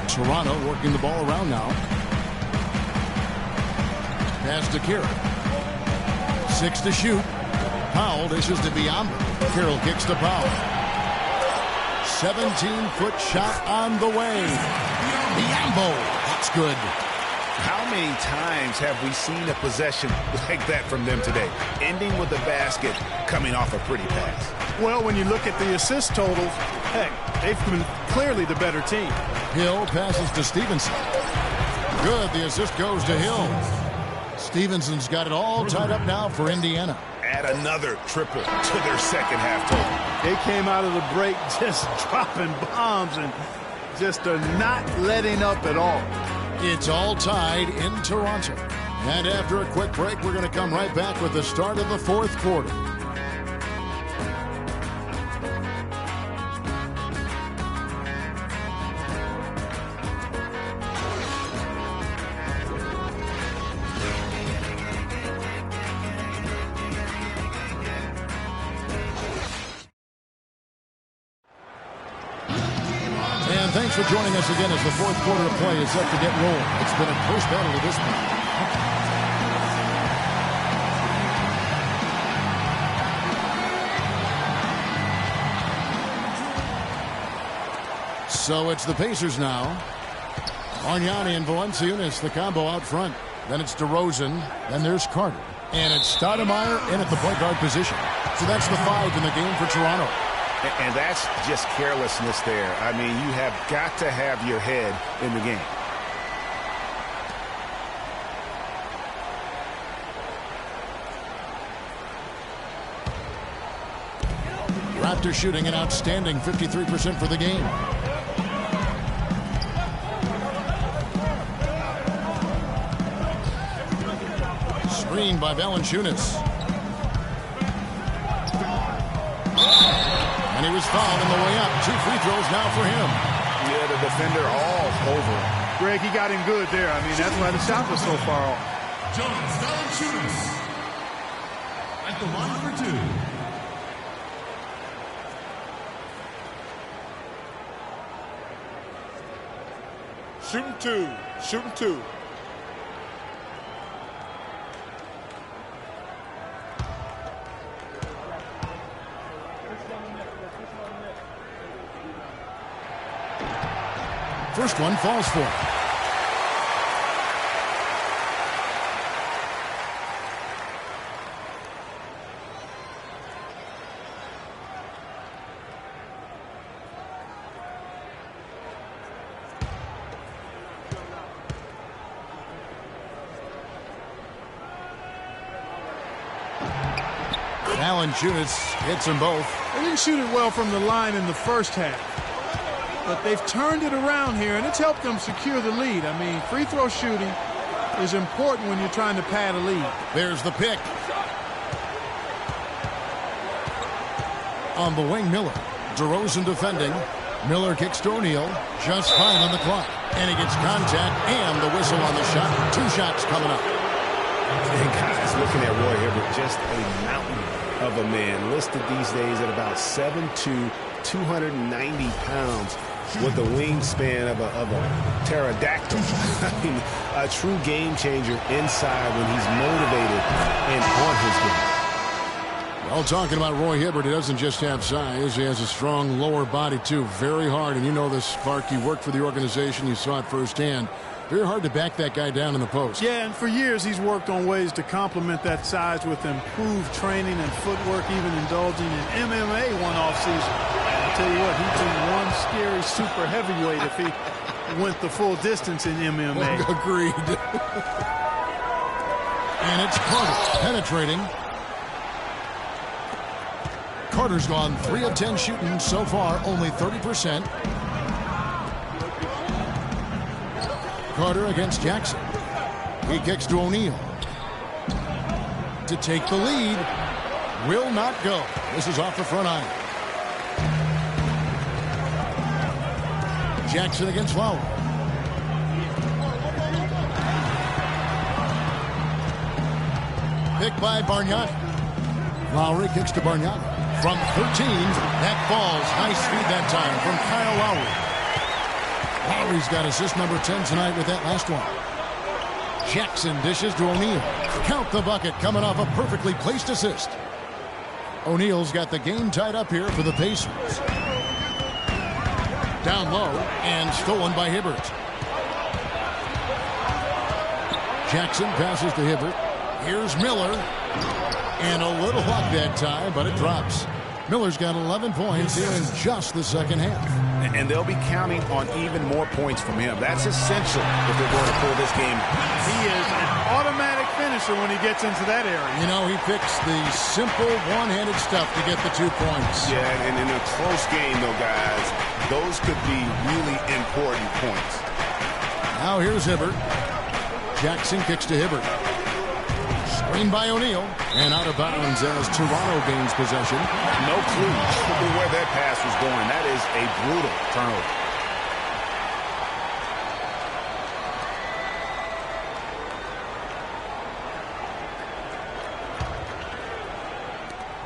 Toronto working the ball around now. Pass to Carroll. 6 to shoot. Powell dishes to Biyombo. Carroll kicks to Powell. 17-foot shot on the way. Biyombo. That's good. How many times have we seen a possession like that from them today? Ending with a basket, coming off a pretty pass. Well, when you look at the assist totals, heck, they've been clearly the better team. Hill passes to Stevenson. Good. The assist goes to Hill. Stevenson's got it all tied up now for Indiana. Add another triple to their second half total. They came out of the break just dropping bombs and just are not letting up at all. It's all tied in Toronto. And after a quick break, we're going to come right back with the start of the fourth quarter. thanks for joining us again as the fourth quarter of play is set to get rolling. It's been a close battle to this point. So it's the Pacers now. Bargnani and Valanciunas, the combo out front. Then it's DeRozan. Then there's Carter. And it's Stoudemire in at the point guard position. So that's the 5 in the game for Toronto. And that's just carelessness there. I mean, you have got to have your head in the game. Raptors shooting an outstanding 53% for the game. Screen by Valanciunas. And he was fouled on the way up. 2 free throws now for him. Yeah, the defender all over. Greg, he got him good there. I mean, that's why the shot was so far off. Jonas Valanciunas at the line for 2. Shooting 2. Shooting 2. First one falls for him. Valanciunas hits them both. They didn't shoot it well from the line in the first half. But they've turned it around here, and it's helped them secure the lead. I mean, free throw shooting is important when you're trying to pad a lead. There's the pick. On the wing, Miller. DeRozan defending. Miller kicks to O'Neal. Just fine on the clock. And he gets contact and the whistle on the shot. 2 shots coming up. And guys, looking at Roy Hibbert, just a mountain of a man. Listed these days at about 7'2", 290 pounds. With the wingspan of a pterodactyl. I mean, a true game changer inside when he's motivated and on his game. Well, talking about Roy Hibbert, he doesn't just have size. He has a strong lower body, too. Very hard. And you know this, Spark. You worked for the organization. You saw it firsthand. Very hard to back that guy down in the post. Yeah, and for years he's worked on ways to complement that size with improved training and footwork, even indulging in MMA one off season. I'll tell you what, he'd be one scary super heavyweight if he went the full distance in MMA. Agreed. And it's Carter penetrating. Carter's gone 3 of 10 shooting so far, only 30%. Carter against Jackson. He kicks to O'Neal. To take the lead. Will not go. This is off the front iron. Jackson against Lowry. Pick by Bargnani. Lowry kicks to Bargnani. From 13, that falls. Nice feed that time from Kyle Lowry. Lowry's got assist number 10 tonight with that last one. Jackson dishes to O'Neal. Count the bucket coming off a perfectly placed assist. O'Neal's got the game tied up here for the Pacers. Down low and stolen by Hibbert. Jackson passes to Hibbert. Here's Miller. And a little luck that time, but it drops. Miller's got 11 points here in just the second half. And they'll be counting on even more points from him. That's essential if they're going to pull this game. He is an automatic finisher when he gets into that area. You know, he picks the simple one-handed stuff to get the 2 points. Yeah, and in a close game, though, guys, those could be really important points. Now here's Hibbert. Jackson kicks to Hibbert. Screen by O'Neal. And out of bounds as Toronto gains possession. No clue where that pass was going. That is a brutal turnover.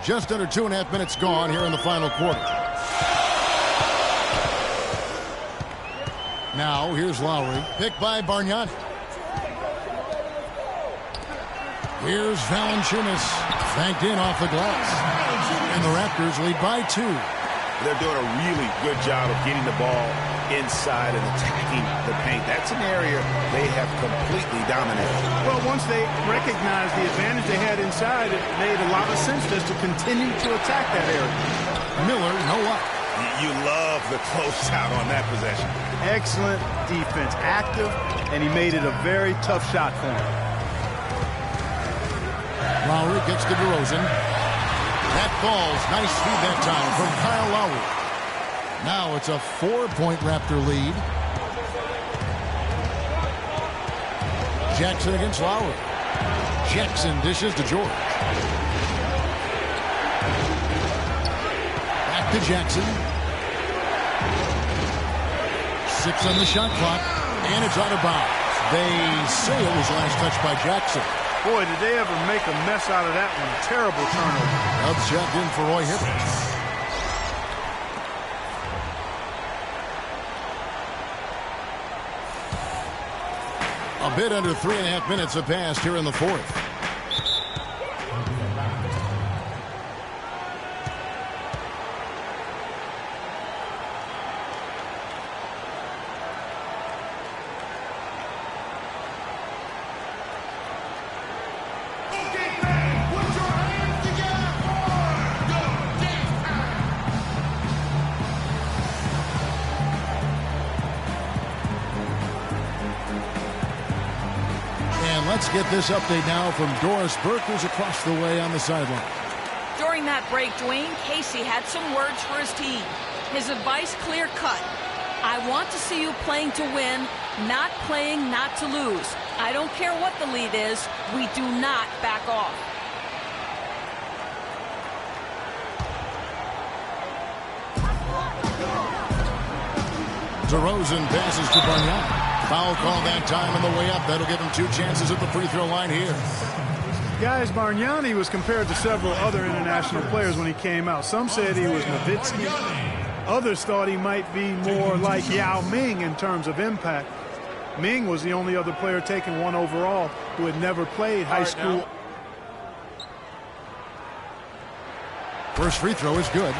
Just under 2.5 minutes gone here in the final quarter. Now, here's Lowry, picked by Bargnani. Here's Valanciunas, banked in off the glass. And the Raptors lead by 2. They're doing a really good job of getting the ball inside and attacking the paint. That's an area they have completely dominated. Well, once they recognized the advantage they had inside, it made a lot of sense just to continue to attack that area. Miller, no luck. You love the closeout on that possession. Excellent defense, active, and he made it a very tough shot for him. Lowry gets to DeRozan. That falls. Nice feed that time from Kyle Lowry. Now it's a 4-point Raptor lead. Jackson against Lowry. Jackson dishes to George. Back to Jackson. 6 on the shot clock, and it's out of bounds. They say it was last touched by Jackson. Boy, did they ever make a mess out of that one. Terrible turnover. Up checked in for Roy Hibbert. A bit under 3.5 minutes have passed here in the fourth. Let's get this update now from Doris Burke, who's across the way on the sideline. During that break, Dwayne Casey had some words for his team. His advice clear-cut. I want to see you playing to win, not playing not to lose. I don't care what the lead is. We do not back off. DeRozan passes to Bargnani. Foul call that time on the way up. That'll give him 2 chances at the free throw line here. Guys, Bargnani was compared to several other international players when he came out. Some said he was Nowitzki. Others thought he might be more like Yao Ming in terms of impact. Ming was the only other player taken 1 overall who had never played high school. First free throw is good.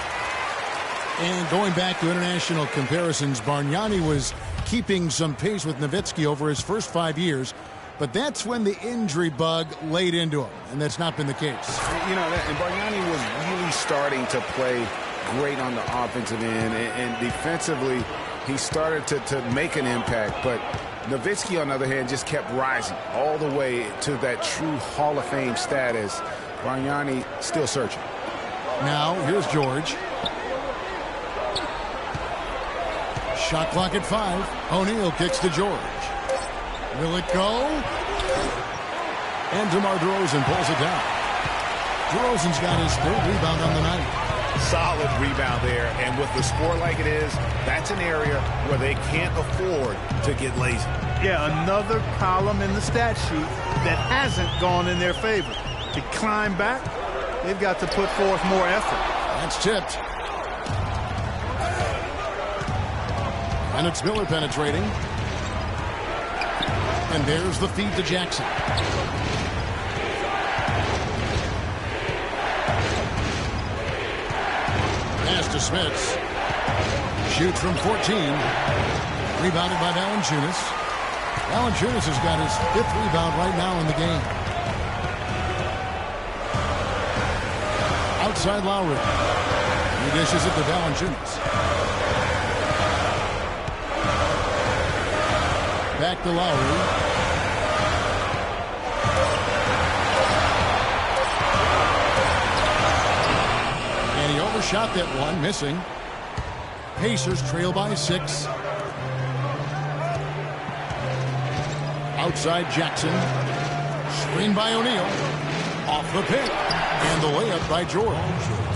And going back to international comparisons, Bargnani was keeping some pace with Nowitzki over his first 5 years, but that's when the injury bug laid into him, and that's not been the case. You know, and Bargnani was really starting to play great on the offensive end, and defensively, he started to make an impact, but Nowitzki, on the other hand, just kept rising all the way to that true Hall of Fame status. Bargnani still searching. Now, here's George. Shot clock at 5. O'Neal kicks to George. Will it go? And DeMar DeRozan pulls it down. DeRozan's got his 3rd rebound on the night. Solid rebound there, and with the score like it is, that's an area where they can't afford to get lazy. Yeah, another column in the stat sheet that hasn't gone in their favor. To climb back, they've got to put forth more effort. That's tipped. And it's Miller penetrating. And there's the feed to Jackson. Pass to Smits. Shoots from 14. Rebounded by Valanciunas. Valanciunas has got his 5th rebound right now in the game. Outside Lowry. He dishes it to Valanciunas. Back to Lowry. And he overshot that one, missing. Pacers trail by 6. Outside Jackson. Screen by O'Neal. Off the pick. And the layup by George.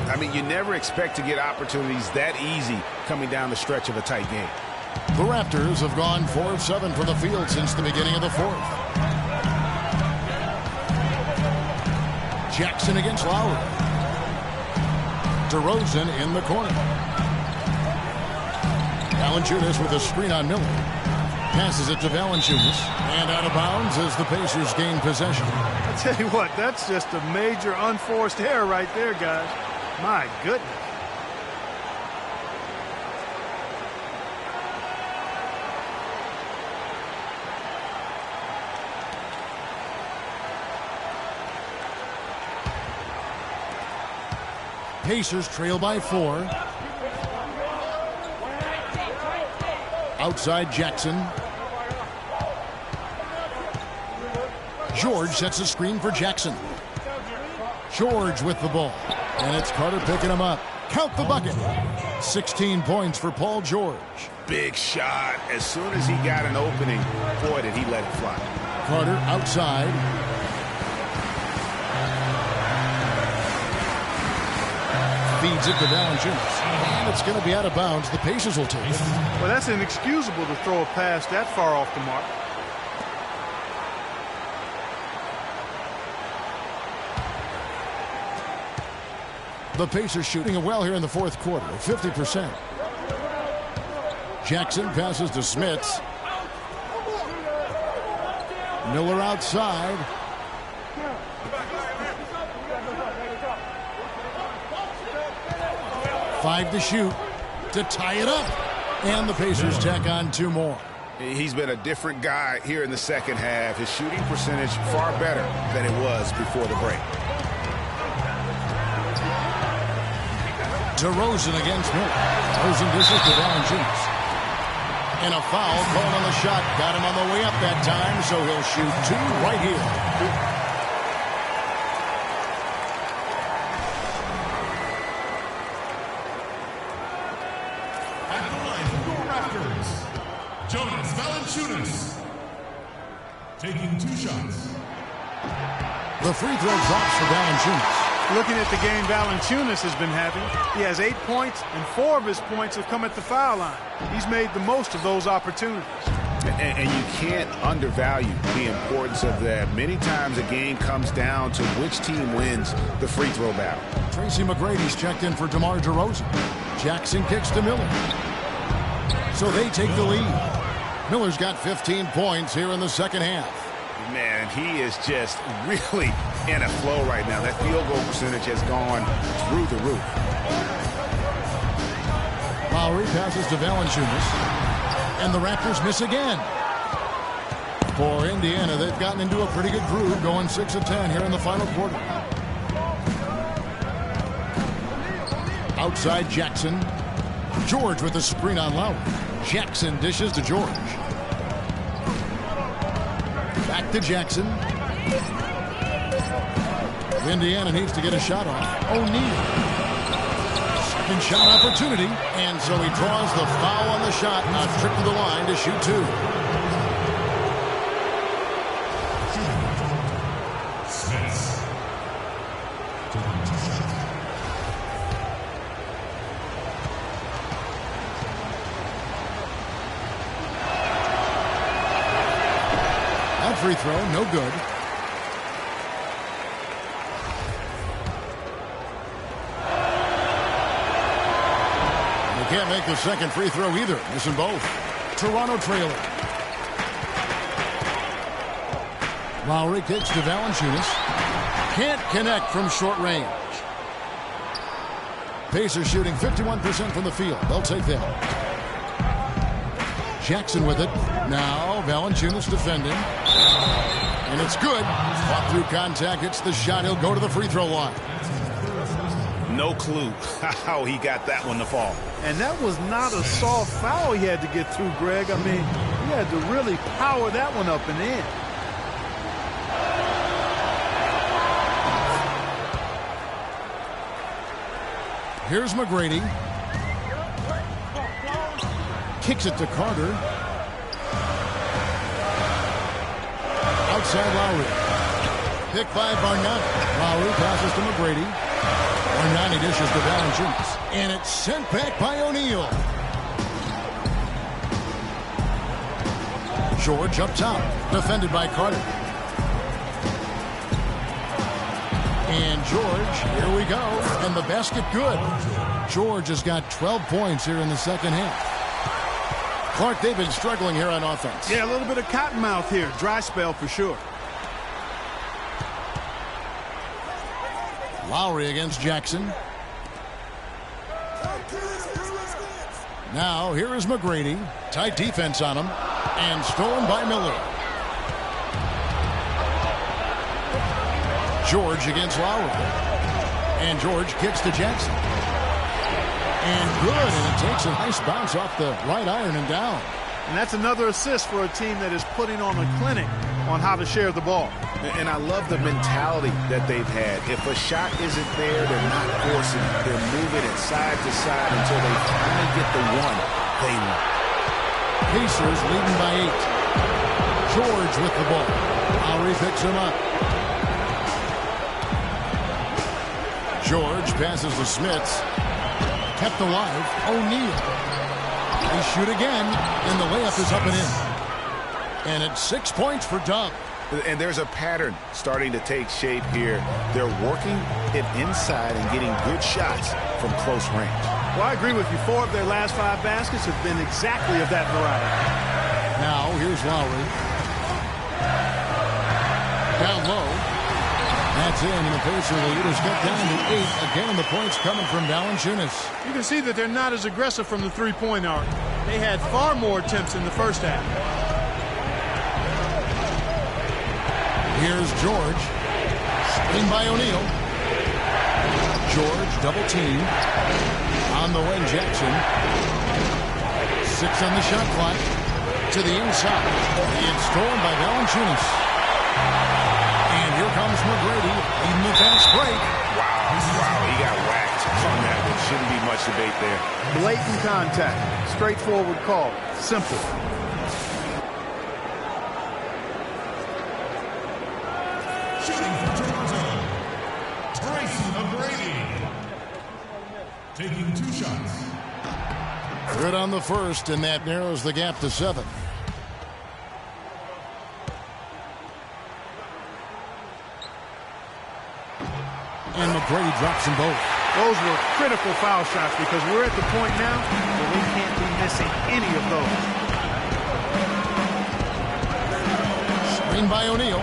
I mean, you never expect to get opportunities that easy coming down the stretch of a tight game. The Raptors have gone 4 of 7 from the field since the beginning of the 4th. Jackson against Lowry. DeRozan in the corner. Valanciunas with a screen on Miller. Passes it to Valanciunas. And out of bounds as the Pacers gain possession. I tell you what, that's just a major unforced error right there, guys. My goodness. Pacers trail by 4. Outside Jackson. George sets a screen for Jackson. George with the ball. And it's Carter picking him up. Count the bucket. 16 points for Paul George. Big shot. As soon as he got an opening, boy, did he let it fly. Carter outside. Feeds it to Valanciunas. And it's going to be out of bounds. The Pacers will take it. Well, that's inexcusable to throw a pass that far off the mark. The Pacers shooting it well here in the fourth quarter, 50%. Jackson passes to Smits. Miller outside. Five to shoot to tie it up. And the Pacers tack on 2 more. He's been a different guy here in the second half. His shooting percentage far better than it was before the break. DeRozan against Miller. DeRozan dishes to Valanciunas. And a foul called on the shot. Got him on the way up that time, so he'll shoot 2 right here. Taking 2 shots. The free throw drops for Valanciunas. Looking at the game Valanciunas has been having, he has 8 points, and 4 of his points have come at the foul line. He's made the most of those opportunities. And you can't undervalue the importance of that. Many times a game comes down to which team wins the free throw battle. Tracy McGrady's checked in for DeMar DeRozan. Jackson kicks to Miller. So they take the lead. Miller's got 15 points here in the second half. Man, he is just really in a flow right now. That field goal percentage has gone through the roof. Lowry passes to Valanciunas. And the Raptors miss again. For Indiana, they've gotten into a pretty good groove, going 6 of 10 here in the final quarter. Outside Jackson. George with the screen on Lowry. Jackson dishes to George. Back to Jackson. Indiana needs to get a shot off. O'Neal. Second shot opportunity. And so he draws the foul on the shot. A trip to the line to shoot 2. Free throw, no good. They can't make the second free throw either. Missing both. Toronto trailing. Lowry kicks to Valanciunas. Can't connect from short range. Pacers shooting 51% from the field. They'll take that. Jackson with it. Now Valanciunas defending. And it's good. Fought through contact. Hits the shot. He'll go to the free throw line. No clue how he got that one to fall. And that was not a soft foul he had to get through, Greg. I mean, he had to really power that one up and in. Here's McGrady. Kicks it to Carter. Outside Lowry. Picked by Bargnani. Lowry passes to McGrady. Bargnani dishes to Valanciunas. And it's sent back by O'Neal. George up top. Defended by Carter. And George, here we go. And the basket good. George has got 12 points here in the second half. Clark, they've been struggling here on offense. Yeah, a little bit of cottonmouth here. Dry spell for sure. Lowry against Jackson. Now, here is McGrady. Tight defense on him. And stolen by Miller. George against Lowry. And George kicks to Jackson. And good. And it takes a nice bounce off the right iron and down. And that's another assist for a team that is putting on a clinic on how to share the ball. And I love the mentality that they've had. If a shot isn't there, they're not forcing it. They're moving it side to side until they finally get the one they want. Pacers leading by 8. George with the ball. Lowry picks him up. George passes to Smits. Kept alive. O'Neal. They shoot again, and the layup is up and in. And it's 6 points for Dub. And there's a pattern starting to take shape here. They're working it inside and getting good shots from close range. Well, I agree with you. 4 of their last 5 baskets have been exactly of that variety. Now, here's Lowry. Down low. That's in, and the Pacer lead is cut down to 8. Again, the points coming from Valanciunas. You can see that they're not as aggressive from the three-point arc. They had far more attempts in the first half. Here's George. Screen by O'Neal. George double team. On the wing, Jackson. 6 on the shot clock. To the inside. It's stolen by Valanciunas. And here comes McGrady. Leading the fast break. Wow, he got whacked on that one. Shouldn't be much debate there. Blatant contact. Straightforward call. Simple. Shooting for Toronto, Tracy McGrady. Taking 2 shots. Good on the first, and that narrows the gap to 7. And McGrady drops them both. Those were critical foul shots because we're at the point now where we can't be missing any of those. Screen by O'Neal.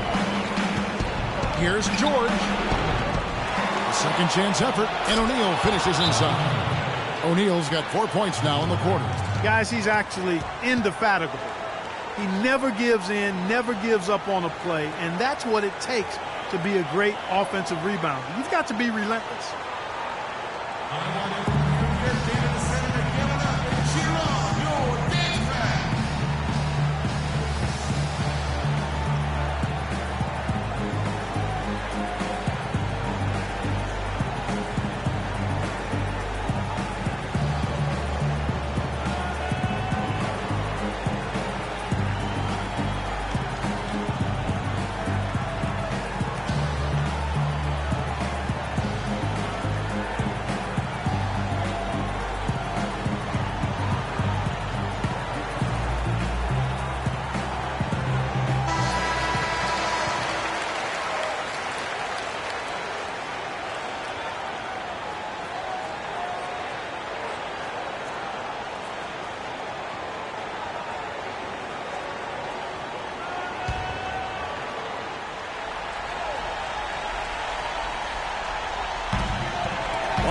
Here's George. A second chance effort, and O'Neal finishes inside. O'Neal's got 4 points now in the quarter. Guys, he's actually indefatigable. He never gives in, never gives up on a play, and that's what it takes to be a great offensive rebounder. You've got to be relentless.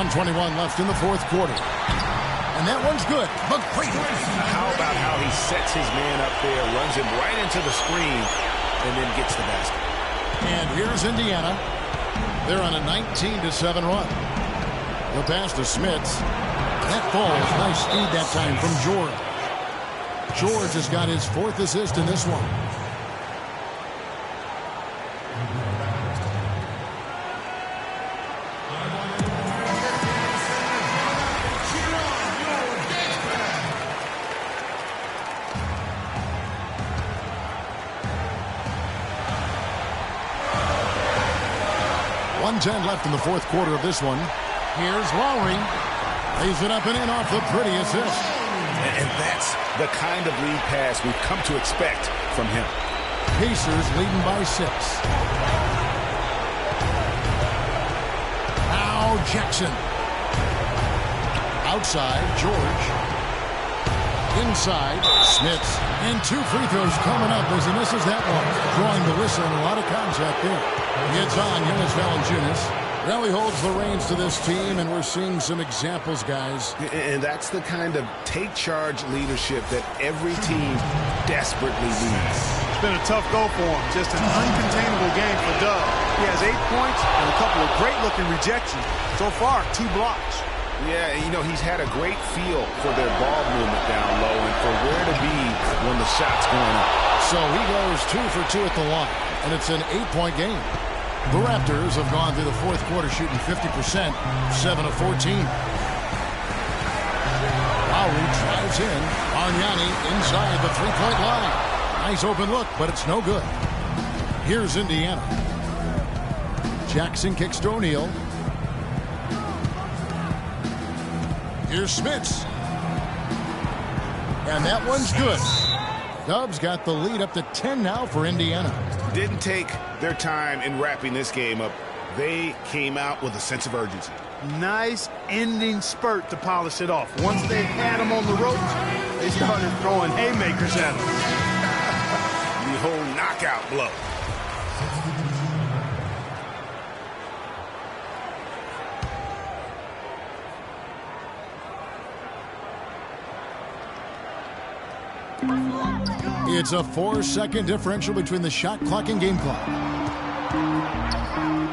.21 left in the fourth quarter. And that one's good. McGrady. How about how he sets his man up there, runs him right into the screen, and then gets the basket. And here's Indiana. They're on a 19-7 run. The pass to Smits. That falls. Nice speed that time from George. George has got his 4th assist in this one. .10 left in the fourth quarter of this one. Here's Lowry. Lays it up and in off the pretty assist. And that's the kind of lead pass we've come to expect from him. Pacers leading by 6. Now Jackson. Outside, George. inside. Smith. And 2 free throws coming up as he misses that one. Drawing the whistle and a lot of contact there. Gets on Jonas Valanciunas. Well, he holds the reins to this team, and we're seeing some examples, guys. And that's the kind of take-charge leadership that every team desperately needs. It's been a tough go for him. Just an uncontainable game for Doug. He has 8 points and a couple of great-looking rejections. So far, 2 blocks. Yeah, you know, he's had a great feel for their ball movement down low and for where to be when the shot's going up. So he goes 2 for 2 at the line, and it's an 8-point game. The Raptors have gone through the fourth quarter shooting 50%, 7 of 14. Lowry drives in. Bargnani inside the 3-point line. Nice open look, but it's no good. Here's Indiana. Jackson kicks to O'Neal. Here's Smits. And that one's good. Dubs got the lead up to 10 now for Indiana. Didn't take their time in wrapping this game up. They came out with a sense of urgency. Nice ending spurt to polish it off. Once they had him on the ropes, they started throwing haymakers at him. The whole knockout blow. It's a 4-second differential between the shot clock and game clock.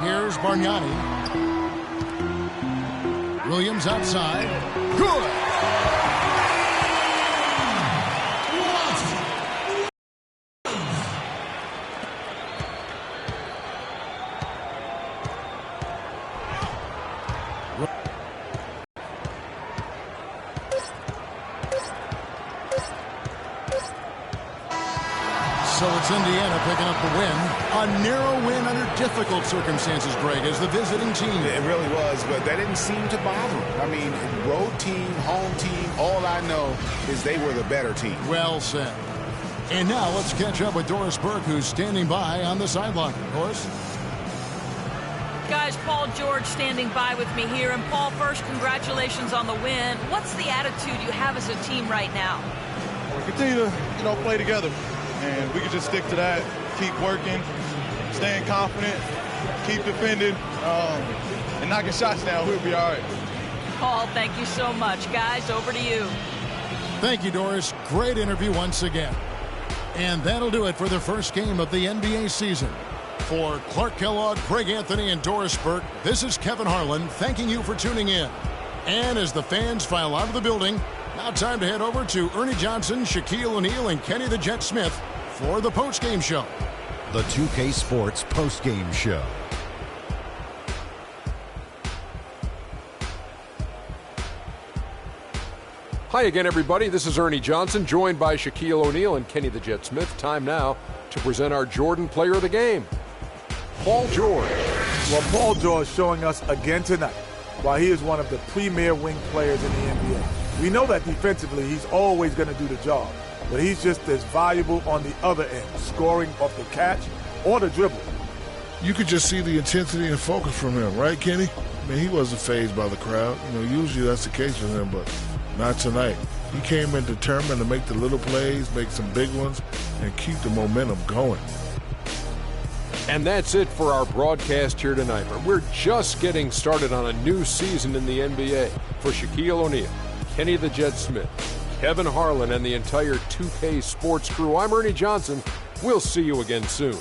Here's Bargnani. Williams outside. Good! So it's Indiana picking up the win. A narrow win under difficult circumstances, Greg, as the visiting team. It really was, but that didn't seem to bother them. I mean, road team, home team, all I know is they were the better team. Well said. And now let's catch up with Doris Burke, who's standing by on the sideline. Doris? Guys, Paul George standing by with me here. And Paul, first, congratulations on the win. What's the attitude you have as a team right now? We continue to, play together. And we can just stick to that, keep working, staying confident, keep defending, and knocking shots down. We'll be all right. Paul, thank you so much. Guys, over to you. Thank you, Doris. Great interview once again. And that'll do it for the first game of the NBA season. For Clark Kellogg, Greg Anthony, and Doris Burke, this is Kevin Harlan thanking you for tuning in. And as the fans file out of the building, now time to head over to Ernie Johnson, Shaquille O'Neal, and Kenny the Jet Smith for the postgame show. The 2K Sports postgame show. Hi again, everybody. This is Ernie Johnson, joined by Shaquille O'Neal and Kenny the Jet Smith. Time now to present our Jordan Player of the Game, Paul George. Well, Paul George showing us again tonight why he is one of the premier wing players in the NBA. We know that defensively he's always going to do the job, but he's just as valuable on the other end, scoring off the catch or the dribble. You could just see the intensity and focus from him, right, Kenny? I mean, he wasn't fazed by the crowd. Usually that's the case with him, but not tonight. He came in determined to make the little plays, make some big ones, and keep the momentum going. And that's it for our broadcast here tonight. But we're just getting started on a new season in the NBA. For Shaquille O'Neal, Kenny the Jet Smith, Kevin Harlan, and the entire 2K Sports crew, I'm Ernie Johnson. We'll see you again soon.